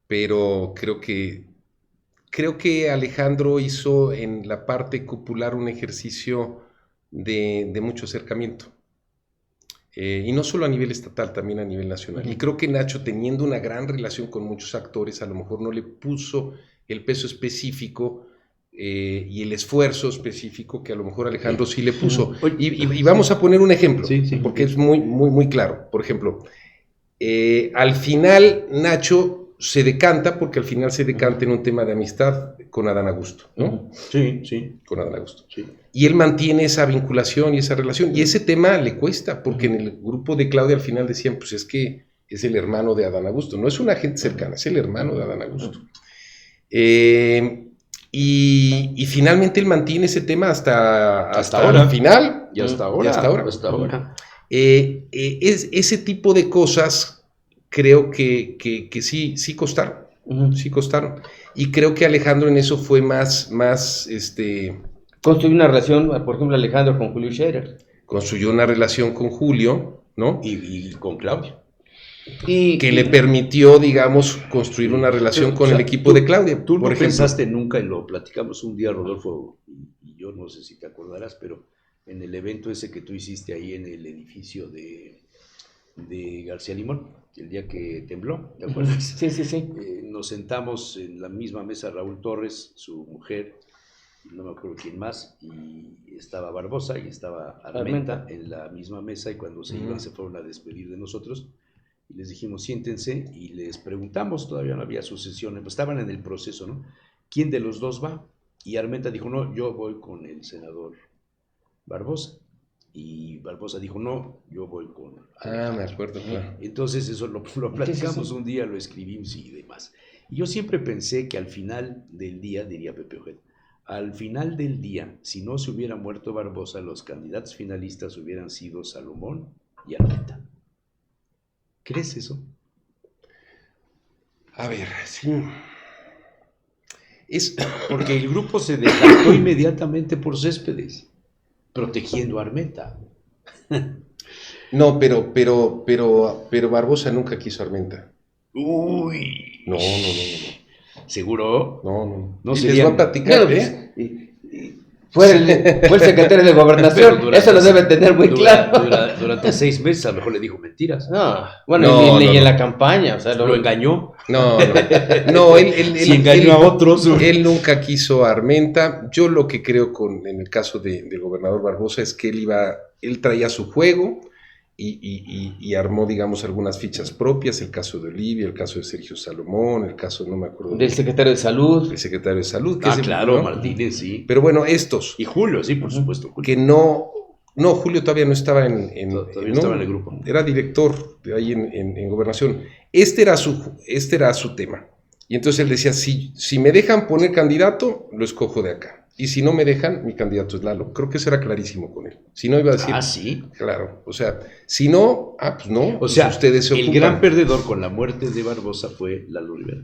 pero creo que Alejandro hizo en la parte cupular un ejercicio de mucho acercamiento. Y no solo a nivel estatal, también a nivel nacional. Y creo que Nacho, teniendo una gran relación con muchos actores, a lo mejor no le puso el peso específico y el esfuerzo específico que a lo mejor Alejandro sí le puso. Y vamos a poner un ejemplo, porque es muy, muy, muy claro. Por ejemplo, al final Nacho se decanta, porque al final se decanta en un tema de amistad con Adán Augusto, ¿no? Sí. Con Adán Augusto. Sí. Y él mantiene esa vinculación y esa relación. Y ese tema le cuesta, porque en el grupo de Claudia al final decían, pues es que es el hermano de Adán Augusto. No es una gente cercana, es el hermano de Adán Augusto. Y finalmente él mantiene ese tema hasta ahora. el final. Y hasta ahora. Ese tipo de cosas creo que sí costaron. Sí costaron. Y creo que Alejandro en eso fue más Construyó una relación, por ejemplo, Alejandro con Julio Scherer. construyó una relación con Julio, ¿no? Y con Claudia. Que le permitió, digamos, construir una relación con el equipo de Claudia. Tú no por ejemplo. pensaste nunca, y lo platicamos un día, Rodolfo, y yo no sé si te acordarás, pero en el evento ese que tú hiciste ahí en el edificio de García Limón, el día que tembló, ¿te acuerdas? Sí. Nos sentamos en la misma mesa Raúl Torres, su mujer, no me acuerdo quién más, y estaba Barbosa y estaba Armenta en la misma mesa, y cuando se iban se fueron a despedir de nosotros y les dijimos siéntense y les preguntamos, todavía no había sucesión, pues estaban en el proceso, ¿no? ¿Quién de los dos va? Y Armenta dijo, no, yo voy con el senador Barbosa. Y Barbosa dijo, no, yo voy con Alejandro. Me acuerdo, claro. Entonces eso lo platicamos un día, lo escribimos y demás. Y yo siempre pensé que al final del día, diría Pepe Ojeda, al final del día, si no se hubiera muerto Barbosa, los candidatos finalistas hubieran sido Salomón y Armenta. ¿Crees eso? A ver, sí. Porque el grupo se decantó inmediatamente por Céspedes, protegiendo a Armenta. No, pero Barbosa nunca quiso a Armenta. Uy. No. ¿Seguro? No. No Y sería- les voy a platicar, Bueno, ¿eh? fue el secretario de Gobernación. Pero durante- Eso lo debe tener muy claro. Durante 6 meses a lo mejor le dijo mentiras. No, bueno, No, y no, en no. la campaña, o sea, Lo engañó. No, él Si engañó a otros. Él nunca quiso a Armenta. Yo lo que creo en el caso del gobernador Barbosa es que él traía su juego y armó, digamos, algunas fichas propias, el caso de Olivia, el caso de Sergio Salomón, el caso, no me acuerdo, del secretario de Salud. del secretario de Salud. Ah, es claro, ¿no? Martínez, sí. Pero bueno, estos, Y Julio, sí, por supuesto. Julio. que no, Julio todavía no estaba Todavía no estaba en el grupo. Era director de ahí en Gobernación. Este era su tema. Y entonces él decía, si me dejan poner candidato, lo escojo de acá. Y si no me dejan, mi candidato es Lalo. Creo que eso era clarísimo con él. Si no, iba a decir, Sí. claro, o sea, si no, pues no. O pues sea, ustedes se el ocupan. gran perdedor con la muerte de Barbosa fue Lalo Rivera.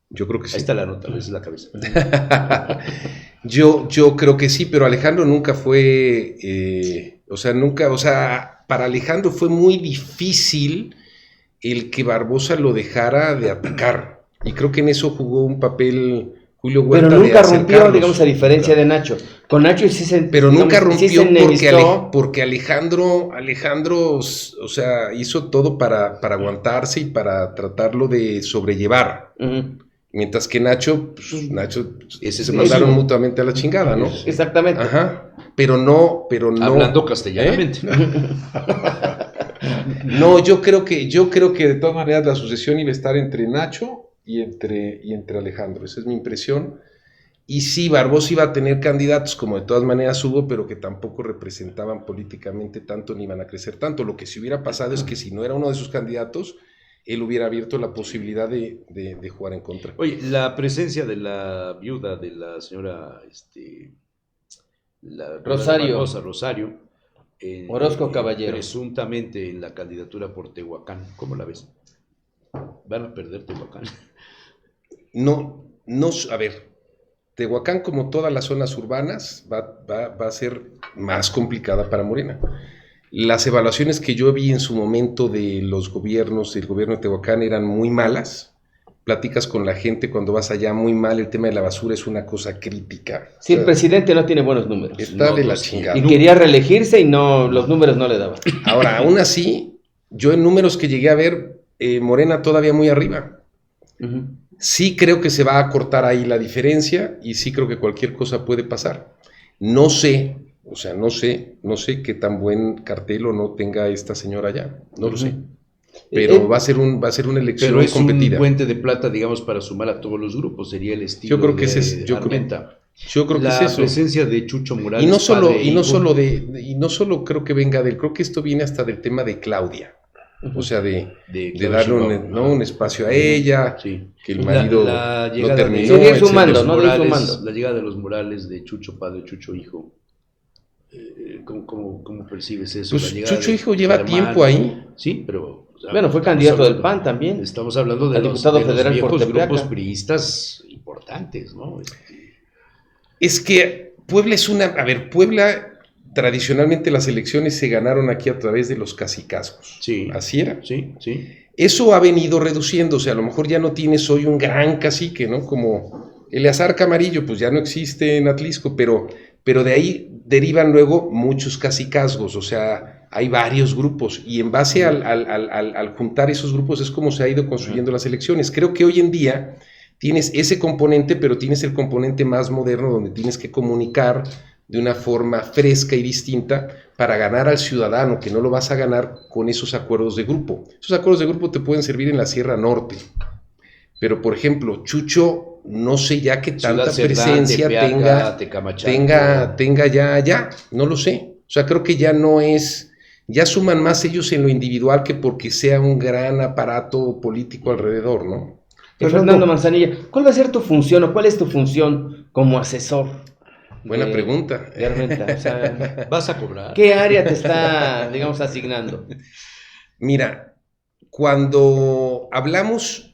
Yo creo que sí. Ahí está la nota, esa es la cabeza. Yo creo que sí, pero Alejandro nunca fue, para Alejandro fue muy difícil el que Barbosa lo dejara de atacar. Y creo que en eso jugó un papel Julio Huerta. Pero nunca de rompió, acercarlos. digamos, a diferencia de Nacho. Con Nacho sí se Pero digamos, nunca sí se rompió enemistó. porque Alejandro, o sea, hizo todo para aguantarse y para tratarlo de sobrellevar. Ujú. Mientras que Nacho Ese se es mandaron eso. mutuamente a la chingada, ¿no? Exactamente. Ajá. Pero no. Hablando castellanamente. No, yo creo que de todas maneras la sucesión iba a estar entre Nacho y entre Alejandro. Esa es mi impresión. Y sí, Barbosa iba a tener candidatos, como de todas maneras hubo, pero que tampoco representaban políticamente tanto ni iban a crecer tanto. Lo que sí hubiera pasado es que si no era uno de sus candidatos, él hubiera abierto la posibilidad de jugar en contra. Oye, la presencia de la viuda de la señora Rosario. Barbosa, Rosario, Orozco Caballero. presuntamente en la candidatura por Tehuacán, ¿cómo la ves? Van a perder Tehuacán. No, a ver, Tehuacán, como todas las zonas urbanas, va a ser más complicada para Morena. Las evaluaciones que yo vi en su momento de los gobiernos, del gobierno de Tehuacán, eran muy malas. Platicas con la gente cuando vas allá, muy mal, el tema de la basura es una cosa crítica. Sí, el presidente no tiene buenos números. Está No, de la no, chingada. Y quería reelegirse y los números no le daban. Ahora, aún así, yo en números que llegué a ver, Morena todavía muy arriba. Ujú. Sí creo que se va a cortar ahí la diferencia y sí creo que cualquier cosa puede pasar. No sé qué tan buen cartel o no tenga esta señora allá, no lo sé. Pero va a ser una elección Pero es competida. un puente de plata, digamos, para sumar a todos los grupos, sería el estilo Yo creo que de ese es- yo creo- Armenta. Yo creo que La es eso. presencia de Chucho Morales. Y no solo, padre e y no hijo. solo creo que venga de él, creo que esto viene hasta del tema de Claudia. O sea, de darle un espacio a ella, Sí. que el marido la no llegada terminó. de ir etcétera. sumando, ¿no? De ir Morales, sumando. la llegada de los Morales de Chucho padre, Chucho hijo. ¿Cómo percibes eso? Pues La llegada Chucho de hijo lleva Germán. tiempo ahí. Sí, pero... o sea, Bueno, fue estamos candidato del hablando- PAN también. Estamos hablando de Al los, diputado de los federal por viejos Tepeaca. grupos priistas importantes, ¿no? Es que Puebla Puebla, tradicionalmente las elecciones se ganaron aquí a través de los cacicazgos. Sí. Así era. Sí. Eso ha venido reduciéndose, a lo mejor ya no tienes hoy un gran cacique, ¿no? Como Eleazar Camarillo, pues ya no existe en Atlisco, pero de ahí derivan luego muchos cacicazgos, o sea, hay varios grupos, y en base al juntar esos grupos es como se ha ido construyendo las elecciones. Creo que hoy en día tienes ese componente, pero tienes el componente más moderno donde tienes que comunicar de una forma fresca y distinta para ganar al ciudadano, que no lo vas a ganar con esos acuerdos de grupo. Esos acuerdos de grupo te pueden servir en la Sierra Norte, pero por ejemplo, Chucho, no sé ya qué tanta Ciudad Cerdán, presencia Tepeaca, Tecamachalco. tenga ya, no lo sé. O sea, creo que ya suman más ellos en lo individual que porque sea un gran aparato político alrededor, ¿no? Fernando Manzanilla, ¿cuál va a ser tu función o cuál es tu función como asesor? Buena pregunta. De Armenta, o sea, ¿Vas a cobrar? ¿qué área te está, digamos, asignando? Mira, cuando hablamos,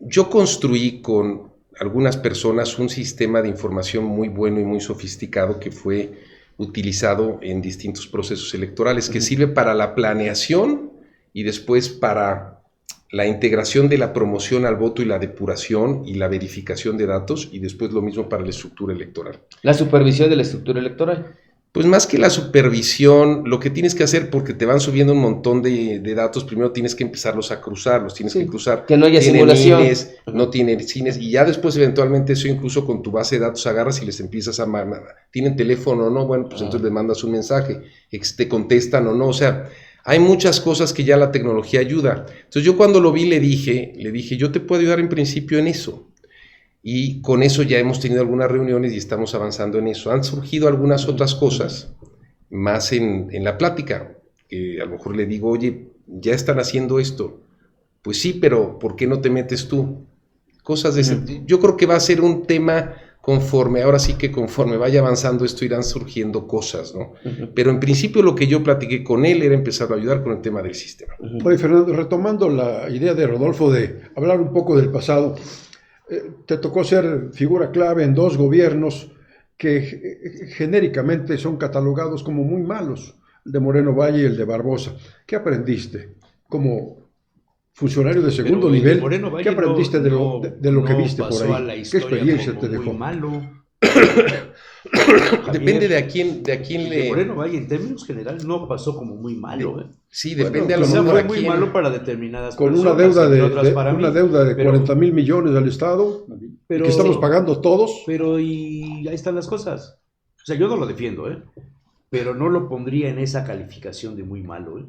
yo construí con algunas personas un sistema de información muy bueno y muy sofisticado que fue utilizado en distintos procesos electorales, que sirve para la planeación y después para la integración de la promoción al voto y la depuración y la verificación de datos, y después lo mismo para la estructura electoral. La supervisión de la estructura electoral. Pues más que la supervisión, lo que tienes que hacer, porque te van subiendo un montón de datos, primero tienes que empezarlos a cruzar, los tienes que cruzar. Que no haya Tienen simulación. INES, no tienen cines, y ya después eventualmente eso incluso con tu base de datos agarras y les empiezas a mandar, ¿tienen teléfono o no? Bueno, pues entonces les mandas un mensaje, te contestan o no, o sea, hay muchas cosas que ya la tecnología ayuda. Entonces yo cuando lo vi le dije, yo te puedo ayudar en principio en eso. Y con eso ya hemos tenido algunas reuniones y estamos avanzando en eso. Han surgido algunas otras cosas más en la plática. A lo mejor le digo, oye, ya están haciendo esto. Pues sí, pero ¿por qué no te metes tú? Cosas de ese. Yo creo que va a ser un tema conforme vaya avanzando esto irán surgiendo cosas, ¿no? Pero en principio lo que yo platiqué con él era empezar a ayudar con el tema del sistema. Oye, Fernando, retomando la idea de Rodolfo de hablar un poco del pasado, te tocó ser figura clave en 2 gobiernos que genéricamente son catalogados como muy malos, el de Moreno Valle y el de Barbosa. ¿Qué aprendiste como funcionario de segundo nivel? ¿Qué aprendiste de lo que viste por ahí? ¿Qué experiencia te dejó? Muy malo. Depende de a quién le... Moreno Valle en términos generales no pasó como muy malo. Sí, depende a lo Quizá mejor fue muy malo para determinadas con personas. Una deuda de 40 mil millones al Estado, que estamos pagando todos. Pero y ahí están las cosas. O sea, yo no lo defiendo, pero no lo pondría en esa calificación de muy malo.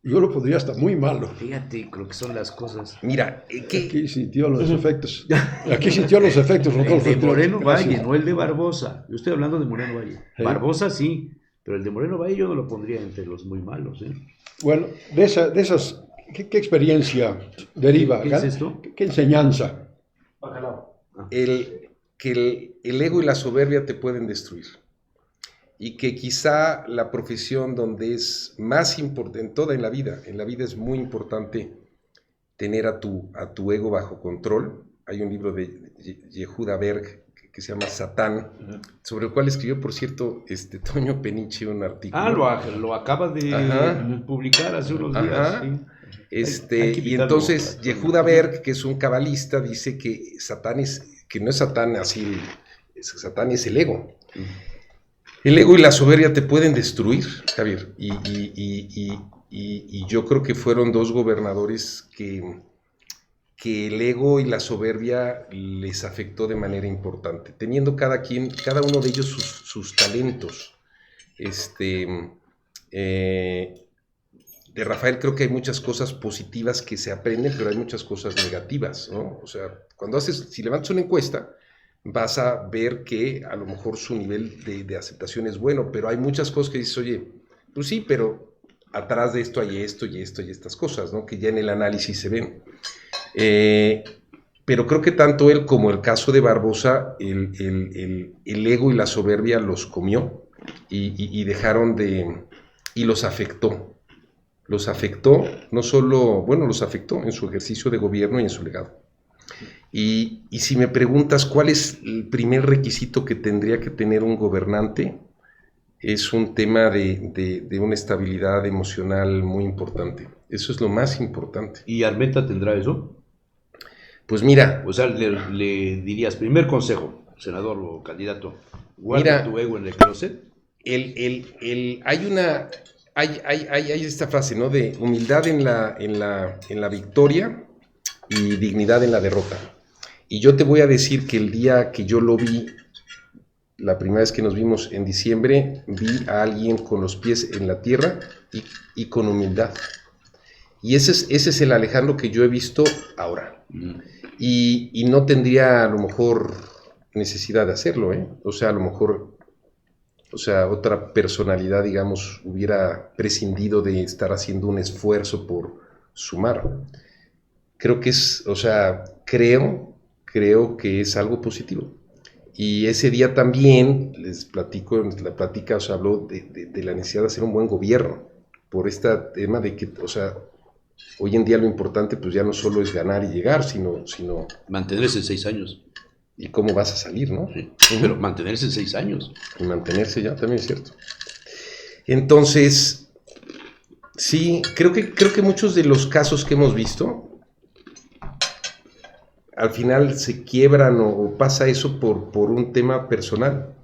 Yo lo pondría hasta muy malo. Fíjate, creo que son las cosas. Mira, aquí sintió los efectos. Aquí sintió los efectos, Rodolfo. El de Moreno Valle, no el de Barbosa. Yo estoy hablando de Moreno Valle. ¿Sí? Barbosa sí, pero el de Moreno Valle yo no lo pondría entre los muy malos. Bueno, de esas, ¿qué experiencia deriva? ¿Qué es esto? ¿Qué enseñanza? Que el ego y la soberbia te pueden destruir. Y que quizá la profesión donde es más importante, en la vida es muy importante tener a tu ego bajo control. Hay un libro de Yehuda Berg que se llama Satán, sobre el cual escribió, por cierto, Toño Peniche un artículo. Lo acaba de publicar hace unos días. Sí. Y entonces Yehuda Berg, que es un cabalista, dice que que no es Satán así, Satán es el ego. El ego y la soberbia te pueden destruir, Javier, y yo creo que fueron 2 gobernadores que el ego y la soberbia les afectó de manera importante, teniendo cada uno de ellos sus talentos. De Rafael creo que hay muchas cosas positivas que se aprenden, pero hay muchas cosas negativas, ¿no? O sea, si levantas una encuesta, vas a ver que a lo mejor su nivel de aceptación es bueno, pero hay muchas cosas que dices, oye, pues sí, pero atrás de esto hay esto y esto y estas cosas, ¿no? Que ya en el análisis se ven. Pero creo que tanto él como el caso de Barbosa, el ego y la soberbia los comió y dejaron y los afectó. Los afectó, no solo, los afectó en su ejercicio de gobierno y en su legado. Y si me preguntas cuál es el primer requisito que tendría que tener un gobernante, es un tema de una estabilidad emocional muy importante. Eso es lo más importante. ¿Y Armenta tendrá eso? Pues mira... O sea, le dirías, primer consejo, senador o candidato, guarda tu ego en el closet. Hay esta frase, ¿no? De humildad en la victoria y dignidad en la derrota. Y yo te voy a decir que el día que yo lo vi, la primera vez que nos vimos en diciembre, vi a alguien con los pies en la tierra y con humildad. Y ese es el Alejandro que yo he visto ahora. Y no tendría a lo mejor necesidad de hacerlo, ¿eh? O sea, a lo mejor, otra personalidad, digamos, hubiera prescindido de estar haciendo un esfuerzo por sumar. Creo que creo que es algo positivo. Y ese día también, les platico, en la plática, habló de la necesidad de hacer un buen gobierno, por este tema de que, hoy en día lo importante pues ya no solo es ganar y llegar, sino mantenerse 6 años. ¿Y cómo vas a salir, no? Sí, pero mantenerse 6 años. Y mantenerse ya también es cierto. Entonces, sí, creo que muchos de los casos que hemos visto al final se quiebran o pasa eso por un tema personal.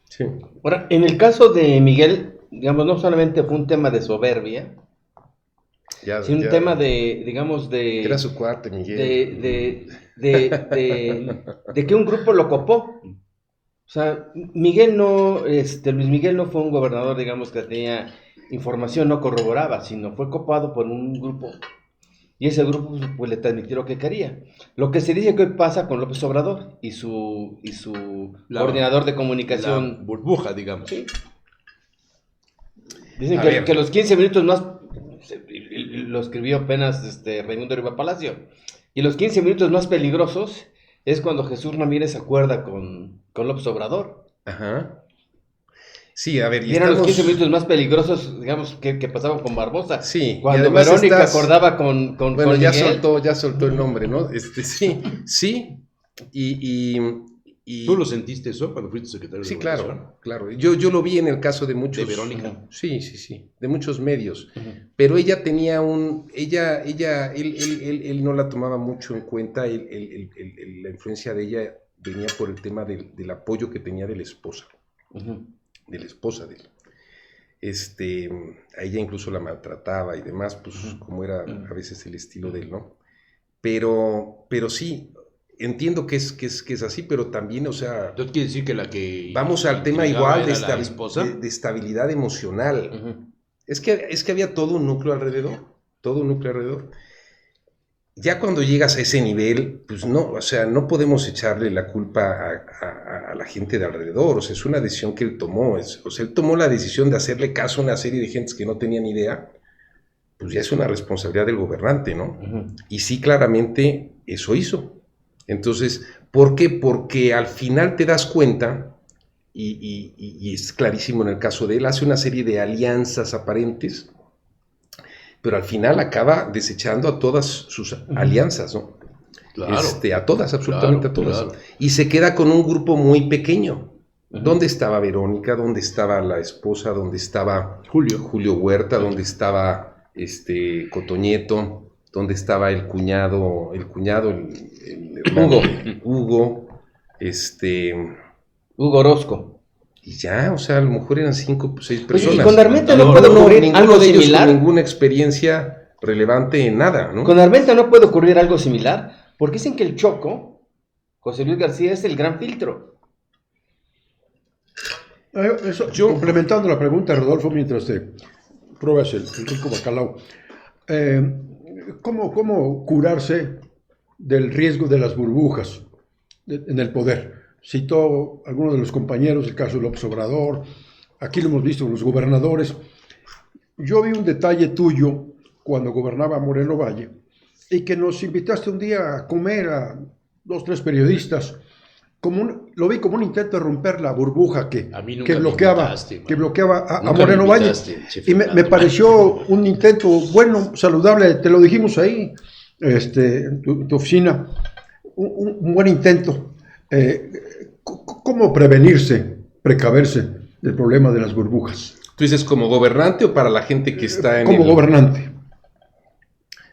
Sí. Ahora, en el caso de Miguel, digamos, no solamente fue un tema de soberbia, sino un tema de, digamos, de... Era su cuate, Miguel. De que un grupo lo copó. O sea, Miguel no, Luis Miguel no fue un gobernador, digamos, que tenía información, no corroboraba, sino fue copado por un grupo. Y ese grupo pues le transmitió lo que quería. Lo que se dice que hoy pasa con López Obrador y su coordinador de comunicación. La burbuja, digamos. Sí. Dicen que los 15 minutos más, lo escribió apenas Raimundo Riva Palacio, y los 15 minutos más peligrosos es cuando Jesús Ramírez se acuerda con López Obrador. Ajá. Sí, a ver, y eran los 15 minutos más peligrosos, digamos, que pasaban con Barbosa. Sí. Cuando Verónica acordaba con bueno, con ya Miguel. soltó el nombre, ¿no? Sí. Y ¿Tú lo sentiste eso cuando fuiste secretario sí, de Gobernación? claro. Yo lo vi en el caso de muchos. ¿De Verónica? Sí, de muchos medios. Uh-huh. Pero ella tenía él no la tomaba mucho en cuenta, la influencia de ella venía por el tema del apoyo que tenía de la esposa. Uh-huh. De la esposa de él. A ella incluso la maltrataba y demás, pues como era a veces el estilo de él, ¿no? Pero sí, entiendo que es así, pero también, o sea... Entonces quiere decir que la que... Vamos al tema igual de esposa. estabilidad emocional. Uh-huh. Es que había todo un núcleo alrededor. Ya cuando llegas a ese nivel, pues no, o sea, no podemos echarle la culpa a la gente de alrededor. O sea, es una decisión que él tomó. Él tomó la decisión de hacerle caso a una serie de gentes que no tenían idea. Pues ya es una responsabilidad del gobernante, ¿no? Uh-huh. Y sí, claramente, eso hizo. Entonces, ¿por qué? Porque al final te das cuenta, y es clarísimo en el caso de él, hace una serie de alianzas aparentes, pero al final acaba desechando a todas sus alianzas, ¿no? Claro. A todas, absolutamente Claro, a todas. claro. Y se queda con un grupo muy pequeño. Uh-huh. ¿Dónde estaba Verónica? ¿Dónde estaba la esposa? ¿Dónde estaba Julio Huerta? ¿Dónde estaba Cotoñeto? ¿Dónde estaba el cuñado, el hermano Hugo, Hugo Orozco. y ya, o sea, a lo mejor eran 5 o 6 personas. Y con Armenta no puede ocurrir ninguno algo de ellos similar. con ninguna experiencia relevante en nada, ¿no? Con Armenta no puede ocurrir algo similar, porque dicen que el Choco, José Luis García, es el gran filtro. Complementando la pregunta, Rodolfo, mientras te pruebas el rico bacalao, ¿cómo curarse del riesgo de las burbujas en el poder? Citó algunos de los compañeros el caso de López Obrador, aquí lo hemos visto con los gobernadores. Yo vi un detalle tuyo cuando gobernaba Moreno Valle y que nos invitaste un día a comer a 2 o 3 periodistas. Lo vi como un intento de romper la burbuja que bloqueaba a Moreno Valle. Y me pareció un intento bueno, saludable, te lo dijimos ahí, en tu oficina, un buen intento. ¿Cómo precaverse del problema de las burbujas? ¿Tú dices como gobernante o para la gente que está en como gobernante?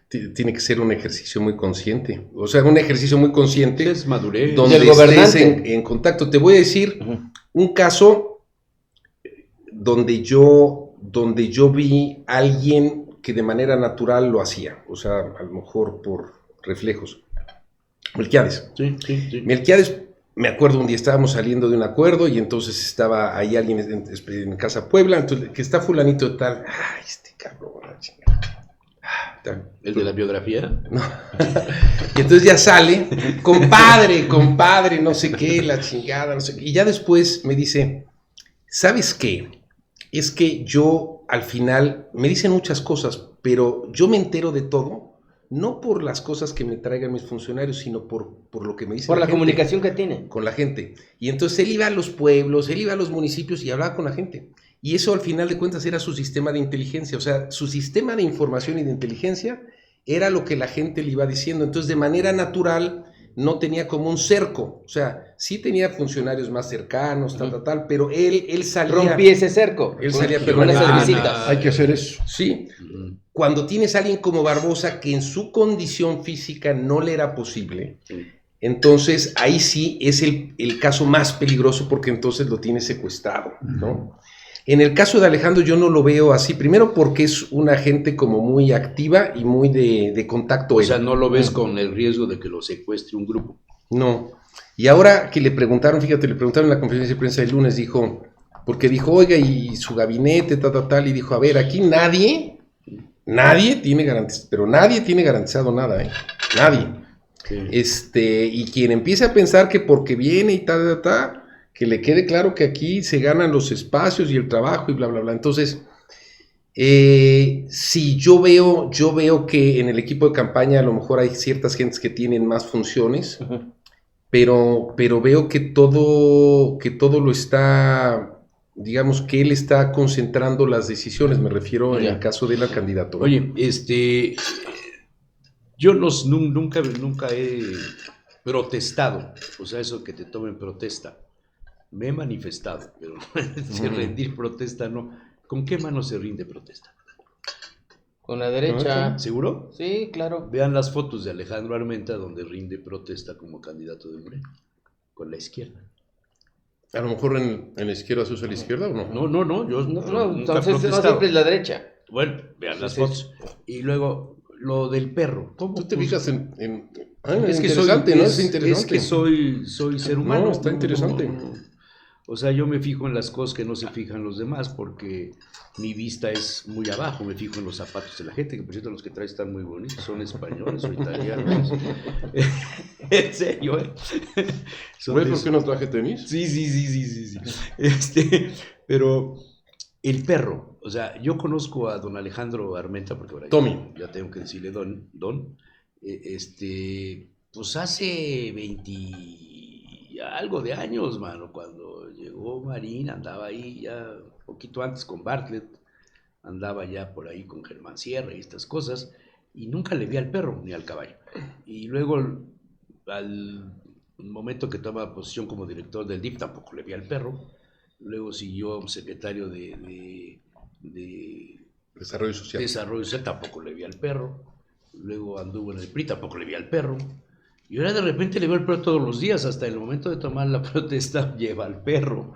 Tiene que ser un ejercicio muy consciente. O sea, un ejercicio muy consciente. Es madurez. Donde del estés gobernante. en contacto. Te voy a decir un caso donde yo vi a alguien que de manera natural lo hacía. O sea, a lo mejor por reflejos. Melquiades. Sí. Melquiades, me acuerdo un día estábamos saliendo de un acuerdo y entonces estaba ahí alguien en Casa Puebla, entonces, que está fulanito de tal. Ay, cabrón, la chingada. ¿El de la biografía? No. Y entonces ya sale, compadre, no sé qué, la chingada, no sé qué. Y ya después me dice, ¿sabes qué? Es que yo al final me dicen muchas cosas, pero yo me entero de todo. No por las cosas que me traigan mis funcionarios, sino por lo que me dicen. Por la gente, comunicación que tiene. con la gente. Y entonces él iba a los pueblos, él iba a los municipios y hablaba con la gente. Y eso al final de cuentas era su sistema de inteligencia. O sea, su sistema de información y de inteligencia era lo que la gente le iba diciendo. Entonces de manera natural no tenía como un cerco, o sea, sí tenía funcionarios más cercanos, tal, pero él salía... Rompí ese cerco. Él salía con permanentemente. esas visitas. Hay que hacer eso. Sí, cuando tienes a alguien como Barbosa que en su condición física no le era posible, entonces ahí sí es el caso más peligroso porque entonces lo tienes secuestrado, ¿no? En el caso de Alejandro yo no lo veo así, primero porque es una gente como muy activa y muy de contacto. O sea, no lo ves con el riesgo de que lo secuestre un grupo. No. Y ahora que le preguntaron, fíjate, le preguntaron en la conferencia de prensa del lunes, porque dijo, oiga, y su gabinete, tal, y dijo, a ver, aquí nadie tiene garantizado, pero nadie tiene garantizado nada, ¿eh? Nadie. Y quien empiece a pensar que porque viene y tal, que le quede claro que aquí se ganan los espacios y el trabajo y bla, bla, bla. Entonces, sí, yo veo que en el equipo de campaña a lo mejor hay ciertas gentes que tienen más funciones, pero veo que todo lo está, digamos que él está concentrando las decisiones, me refiero en el caso de la candidatura. Oye, yo nunca he protestado, o sea, eso que te tomen protesta. Me he manifestado, pero rendir protesta no. ¿Con qué mano se rinde protesta? Con la derecha. ¿Seguro? Sí, claro. Vean las fotos de Alejandro Armenta donde rinde protesta como candidato de Morena, con la izquierda. A lo mejor en la izquierda se usa la izquierda o no. No, yo nunca he Entonces no protestado. siempre es la derecha. Bueno, vean las Sí. fotos. Y luego, lo del perro. ¿Cómo? Tú te Pues, fijas es que interesante, ¿no? Es Es interesante. que soy ser humano. No, está interesante. O sea, yo me fijo en las cosas que no se fijan los demás porque mi vista es muy abajo. Me fijo en los zapatos de la gente, que por cierto los que traes están muy bonitos, son españoles o italianos. En serio, ¿eh? ¿Ves por qué no traje tenis? Sí. Pero el perro, o sea, yo conozco a don Alejandro Armenta, porque ahora Tommy. ya tengo que decirle don, pues hace 20 y algo de años, mano, cuando llegó Marín, andaba ahí ya un poquito antes con Bartlett, andaba ya por ahí con Germán Sierra y estas cosas, y nunca le vi al perro ni al caballo. Y luego, al momento que toma posición como director del DIF, tampoco le vi al perro. Luego siguió secretario de Desarrollo social. Desarrollo social, tampoco le vi al perro. Luego anduvo en el PRI, tampoco le vi al perro. Y ahora de repente le veo al perro todos los días, hasta el momento de tomar la protesta lleva al perro.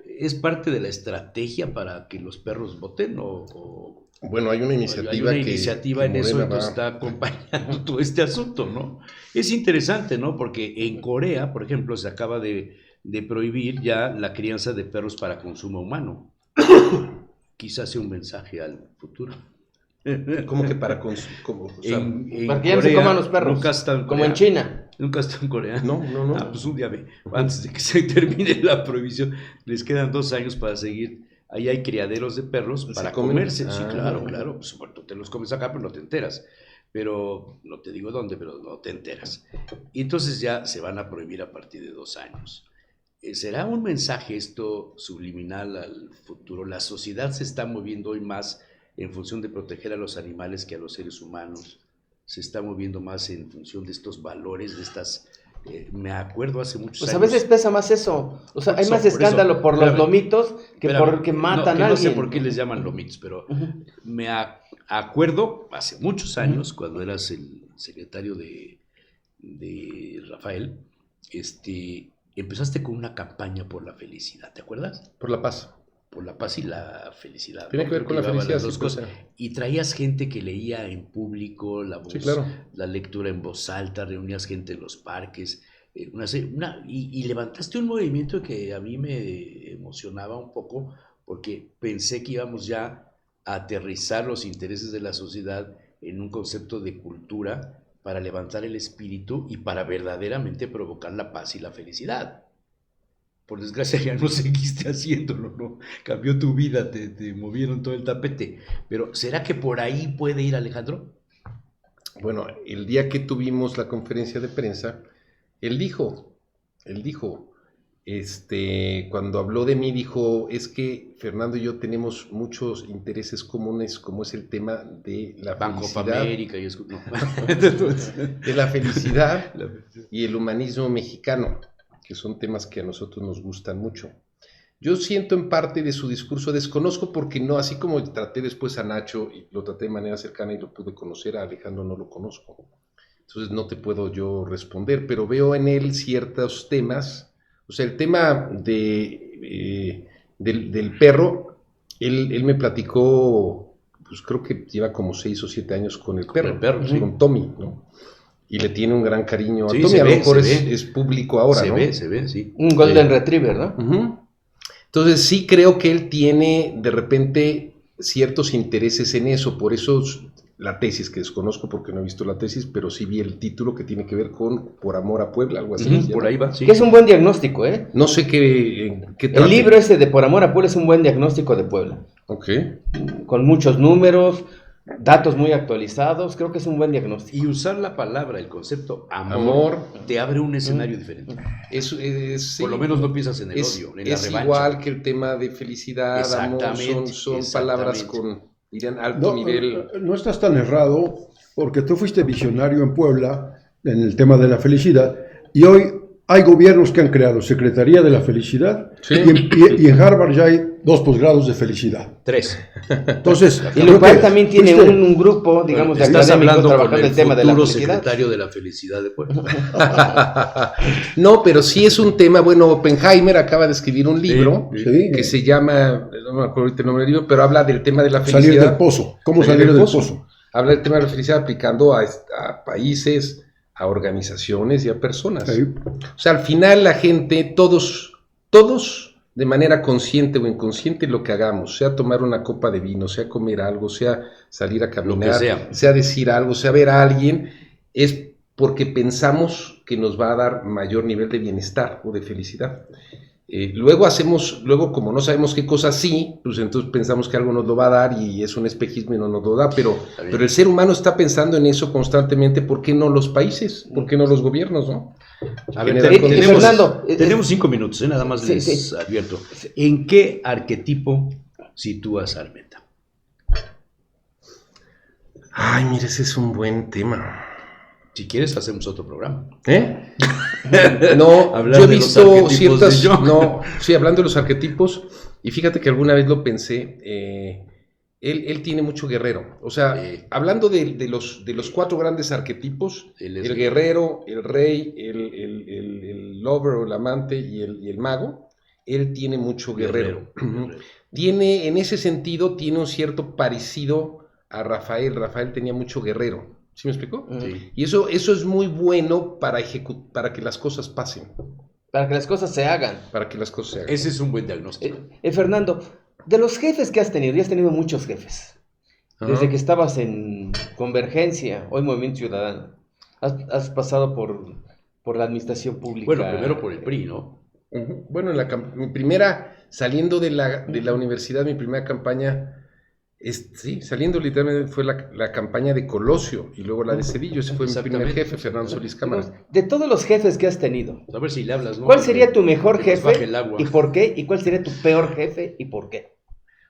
¿Es parte de la estrategia para que los perros voten o Bueno, hay una iniciativa, hay una iniciativa en eso, entonces está acompañando todo este asunto, ¿no? Es interesante, ¿no? Porque en Corea, por ejemplo, se acaba de prohibir ya la crianza de perros para consumo humano. Quizás sea un mensaje al futuro. ¿Cómo que para consumo? O sea, en Para que ya no se Corea, coman los perros. nunca está en Como Corea. en China. Nunca está en Corea. No. Ah, pues un día ve, antes de que se termine la prohibición, les quedan 2 años para seguir. Ahí hay criaderos de perros para comerse. Sí, claro. Pues, bueno, tú te los comes acá, pero no te enteras. Pero, no te digo dónde, pero no te enteras. Y entonces ya se van a prohibir a partir de 2 años. ¿Será un mensaje esto subliminal al futuro? La sociedad se está moviendo hoy más en función de proteger a los animales que a los seres humanos. Se está moviendo más en función de estos valores, de estas... me acuerdo hace muchos Pues años... a veces pesa más eso. O sea, hay más Por escándalo eso, por los espérame, lomitos que porque matan a no sé alguien. por qué les llaman lomitos, pero me acuerdo hace muchos años, cuando eras el secretario de Rafael, empezaste con una campaña por la felicidad, ¿te acuerdas? Por la paz. Por la paz y la felicidad. Tiene ¿no? que ver con la Llevaba felicidad. las dos Sí, cosas. Y traías gente que leía en público, la voz, Sí, claro. la lectura en voz alta, reunías gente en los parques, y levantaste un movimiento que a mí me emocionaba un poco, porque pensé que íbamos ya a aterrizar los intereses de la sociedad en un concepto de cultura para levantar el espíritu y para verdaderamente provocar la paz y la felicidad. Por desgracia ya no seguiste haciéndolo, ¿no? Cambió tu vida, te movieron todo el tapete. Pero ¿será que por ahí puede ir Alejandro? Bueno, el día que tuvimos la conferencia de prensa, él dijo, cuando habló de mí dijo, es que Fernando y yo tenemos muchos intereses comunes, como es el tema de la Banco of felicidad, America y eso. No. de la felicidad y el humanismo mexicano, que son temas que a nosotros nos gustan mucho. Yo siento en parte de su discurso, desconozco porque no, así como traté después a Nacho y lo traté de manera cercana y lo pude conocer, a Alejandro no lo conozco. Entonces no te puedo yo responder, pero veo en él ciertos temas, o sea, el tema del perro, él me platicó, pues creo que lleva como 6 o 7 años con el perro, sí. con Tommy, ¿no? Y le tiene un gran cariño a Sí, Tommy, a lo mejor se es público ahora, se ¿no? ve, sí. Un Golden Retriever, ¿no? Uh-huh. Entonces sí creo que él tiene de repente ciertos intereses en eso, por eso la tesis, que desconozco porque no he visto la tesis, pero sí vi el título que tiene que ver con Por Amor a Puebla, algo así. Por ahí va, sí. Que es un buen diagnóstico, ¿eh? No sé qué El trate. libro ese de Por Amor a Puebla es un buen diagnóstico de Puebla. Ok. Con muchos números, datos muy actualizados, creo que es un buen diagnóstico. Y usar la palabra, el concepto Amor. te abre un escenario diferente. Sí. Por lo menos no piensas en el odio, en la es revancha. igual que el tema de felicidad, amor, son palabras con, dirían, alto nivel. No estás tan errado, porque tú fuiste visionario en Puebla en el tema de la felicidad, y hoy hay gobiernos que han creado Secretaría de la Felicidad, Sí. y en Harvard ya hay 2 posgrados de felicidad. 3. Entonces, Y creo Lupán que también tiene fuiste- un grupo, digamos, de Estás académicos hablando con trabajando el el tema de la futuro felicidad. secretario de la felicidad de Puebla. No, pero sí es un tema, bueno, Oppenheimer acaba de escribir un libro Sí, que se llama, no me acuerdo ahorita el nombre del libro, pero habla del tema de la felicidad. salir del pozo. ¿Cómo salir del pozo? Habla del tema de la felicidad aplicando a países, a organizaciones y a personas. Sí. O sea, al final la gente, todos, de manera consciente o inconsciente, lo que hagamos, sea tomar una copa de vino, sea comer algo, sea salir a caminar, sea decir algo, sea ver a alguien, es porque pensamos que nos va a dar mayor nivel de bienestar o de felicidad. Luego como no sabemos qué cosa sí, pues entonces pensamos que algo nos lo va a dar y es un espejismo y no nos lo da, pero el ser humano está pensando en eso constantemente. ¿Por qué no los países? ¿Por qué no los gobiernos, no? A ver, Fernando, tenemos 5 minutos, nada más les advierto. ¿En qué arquetipo sitúas a Armenta? Ay, mire, ese es un buen tema. Si quieres, hacemos otro programa. No, Hablar yo he de los visto arquetipos ciertas... de Jung. No, sí, hablando de los arquetipos, y fíjate que alguna vez lo pensé, él tiene mucho guerrero. O sea, hablando de los 4 grandes arquetipos, el guerrero, el rey, el lover o el amante y el mago, él tiene mucho guerrero. Tiene, en ese sentido, tiene un cierto parecido a Rafael. Rafael tenía mucho guerrero. ¿Sí me explicó? Sí. Y eso es muy bueno para que las cosas pasen. Para que las cosas se hagan. Para que las cosas se hagan. Ese es un buen diagnóstico. Fernando, de los jefes que has tenido, y has tenido muchos jefes, desde que estabas en Convergencia, hoy Movimiento Ciudadano, has pasado por la administración pública. Bueno, primero por el PRI, ¿no? Uh-huh. Bueno, mi primera, saliendo de la universidad, mi primera campaña, sí, saliendo literalmente fue la campaña de Colosio y luego la de Cedillo. Ese fue mi primer jefe, Fernando Solís Cámara. De todos los jefes que has tenido, A ver si le hablas, ¿no? ¿cuál sería tu mejor Que nos baje jefe el agua. y por qué? ¿Y cuál sería tu peor jefe y por qué?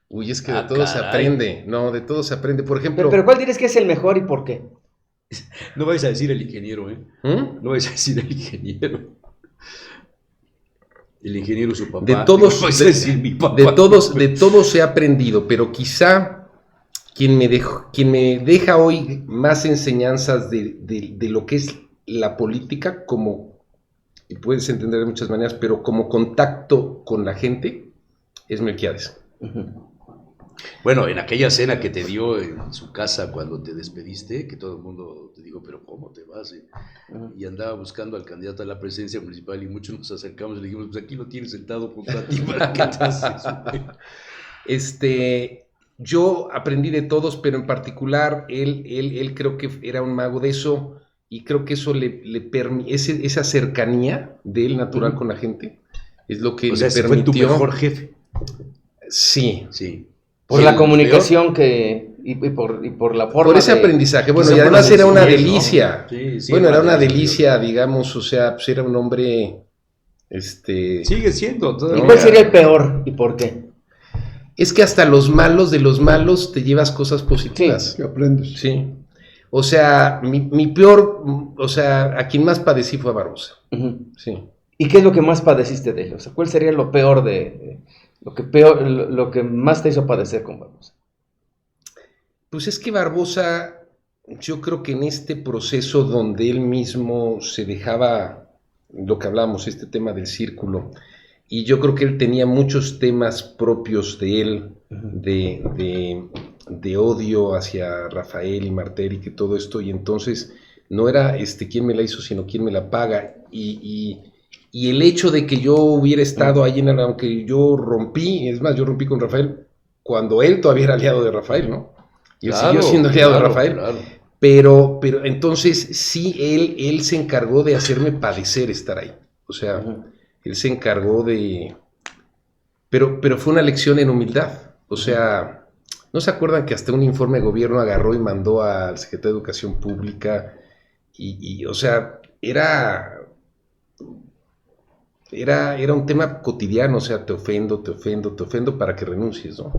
Uy, es que de todo se aprende. No, de todo se aprende. Por ejemplo... Pero ¿cuál dirías que es el mejor y por qué? No vais a decir el ingeniero, ¿eh? ¿Mm? No vais a decir el ingeniero. El ingeniero su papá. De todos, No vais a decir mi papá. de todos he aprendido, pero quizá quien me deja hoy más enseñanzas de lo que es la política, y puedes entender de muchas maneras, pero como contacto con la gente, es Melquiades. Bueno, en aquella cena que te dio en su casa cuando te despediste, que todo el mundo te dijo, pero ¿cómo te vas? Y andaba buscando al candidato a la presidencia municipal y muchos nos acercamos y le dijimos, pues aquí lo tienes sentado junto a ti, ¿para qué te haces? Yo aprendí de todos, pero en particular él creo que era un mago de eso, y creo que eso le permite, esa cercanía de él natural con la gente, es lo que O sea, le ese fue tu permitió. mejor jefe. Sí. Sí. Por ¿Y la el comunicación y por la forma Por ese aprendizaje, bueno, quizá y además por la era una sencillez, ¿no? delicia. Sí, Bueno, era una sencillez. delicia, digamos, o sea, pues era un hombre Sigue siendo. ¿Y Todavía. cuál sería el peor y por qué? Es que hasta los malos de los malos te llevas cosas positivas. Que aprendes. Sí. O sea, mi peor, o sea, a quien más padecí fue a Barbosa. Ujú. Sí. ¿Y qué es lo que más padeciste de él? O sea, ¿cuál sería lo peor lo que más te hizo padecer con Barbosa? Pues es que Barbosa, yo creo que en este proceso donde él mismo se dejaba, lo que hablamos, este tema del círculo, y yo creo que él tenía muchos temas propios de él, de odio hacia Rafael y Martelli, que todo esto, y entonces no era quién me la hizo, sino quién me la paga, y el hecho de que yo hubiera estado ahí, aunque yo rompí, es más, yo rompí con Rafael cuando él todavía era aliado de Rafael, ¿no? Y él siguió siendo aliado de Rafael. Claro. Pero entonces sí, él se encargó de hacerme padecer estar ahí. O sea, él se encargó de... Pero fue una lección en humildad. O sea, ¿no se acuerdan que hasta un informe de gobierno agarró y mandó al secretario de Educación Pública? Y o sea, era un tema cotidiano. O sea, te ofendo para que renuncies, ¿no?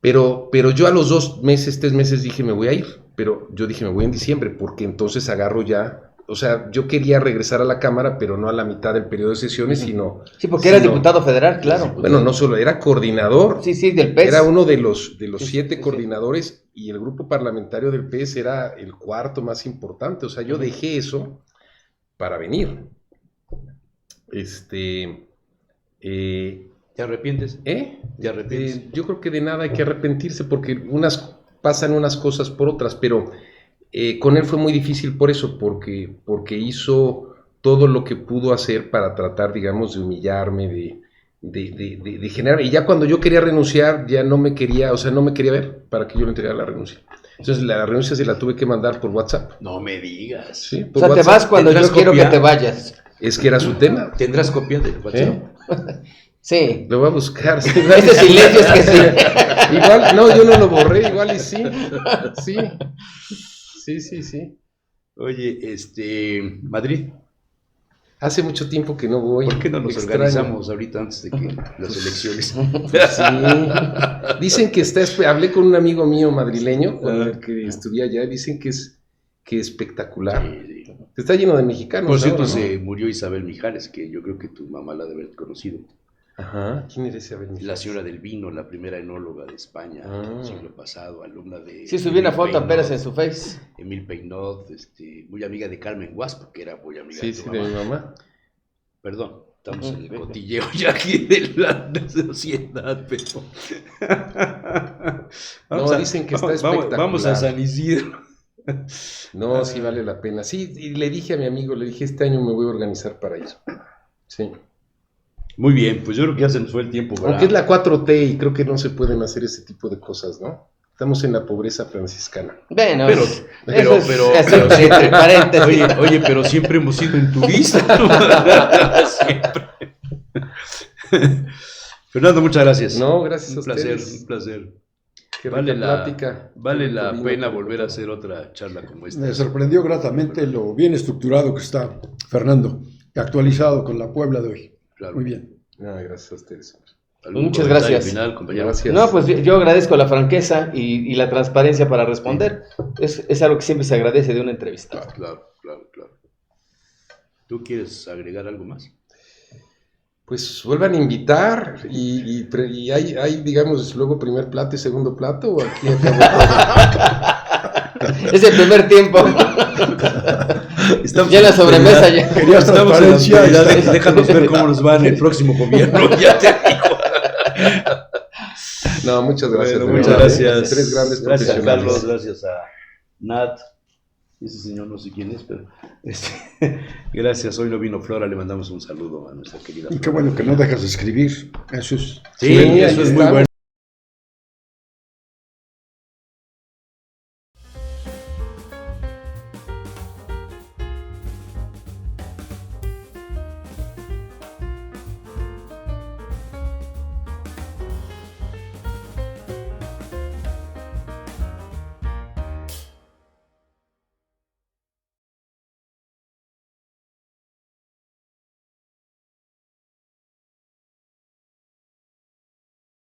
Pero yo a los 2 meses, 3 meses dije, me voy a ir. Pero yo dije, me voy en diciembre, porque entonces agarro ya... O sea, yo quería regresar a la Cámara, pero no a la mitad del periodo de sesiones, sino... Sí, porque eras diputado federal, claro. Bueno, no solo, era coordinador. Sí, del PES. Era uno de los 7 coordinadores, y el grupo parlamentario del PES era el 4º más importante. O sea, yo dejé eso para venir. ¿Te arrepientes? ¿Te arrepientes? Yo creo que de nada hay que arrepentirse, porque pasan unas cosas por otras, pero con él fue muy difícil por eso, porque hizo todo lo que pudo hacer para tratar, digamos, de humillarme, de generar, y ya cuando yo quería renunciar, ya no me quería, o sea, no me quería ver para que yo le entregara la renuncia. Entonces la renuncia se la tuve que mandar por WhatsApp. No me digas. Sí, O por sea, te WhatsApp. vas cuando yo ¿Tendrás quiero copia? que te vayas. Es que era su tema. ¿Tendrás copia de WhatsApp? Sí. Lo voy a buscar. Sí, Ese silencio es que sí. igual, no, yo no lo borré, igual y sí. Sí. Oye, Madrid, Hace mucho tiempo que no voy. ¿por qué no nos Extraño. organizamos ahorita antes de que las elecciones? Sí. Dicen que hablé con un amigo mío madrileño, con el que estudié allá, dicen que es espectacular. Sí. Está lleno de mexicanos. Por cierto, ahora, ¿no? se murió Isabel Mijares, que yo creo que tu mamá la debe haber conocido. Ajá. ¿Quién eres Isabel Mijares? La señora del vino, la primera enóloga de España, Ah. del siglo pasado, alumna de... Sí, subí una foto Peinot, apenas en su face. Emil Peinot, muy amiga de Carmen Guaspo, que era muy amiga Sí, de tu de mamá. mi mamá. Perdón, estamos en el cotilleo ya aquí de la sociedad, pero... Dicen que está espectacular. Vamos a San Isidro. No, sí vale la pena. Sí, y le dije a mi amigo, este año me voy a organizar para ir. Sí. Muy bien, pues yo creo que ya se nos fue el tiempo, ¿verdad? Aunque es la 4T y creo que no se pueden hacer ese tipo de cosas, ¿no? Estamos en la pobreza franciscana. Bueno, Pero siempre entre paréntesis. Oye, pero siempre hemos sido en turista. Siempre. Fernando, muchas gracias. No, gracias a Un placer, ustedes. un placer. Qué Vale rica plática. vale la Vino, pena qué volver a rico. hacer otra charla como esta. Me sorprendió gratamente lo bien estructurado que está Fernando, actualizado con la Puebla de hoy. Claro. Muy bien. Gracias a ustedes. ¿Algún Muchas comentario gracias. final, compañero? Gracias. No, pues yo agradezco la franqueza y la transparencia para responder. Es algo que siempre se agradece de una entrevista. Claro. ¿Tú quieres agregar algo más? Pues vuelvan a invitar y hay, digamos, luego primer plato y segundo plato, o aquí acabó todo? Es el primer tiempo. Estamos Ya la en sobremesa autoridad. ya. Querías Estamos en la transparencia. autoridad. Déjanos ver cómo nos va en el próximo gobierno. Ya te digo. No, muchas gracias. Bueno, de muchas verdad, gracias. 3 grandes Gracias, profesionales. Carlos. Gracias a Nat. Ese señor no sé quién es, pero gracias. Hoy no vino Flora, le mandamos un saludo a nuestra querida Y Flora. qué bueno que no dejas de escribir. Eso es. Sí, eso es muy estamos. bueno.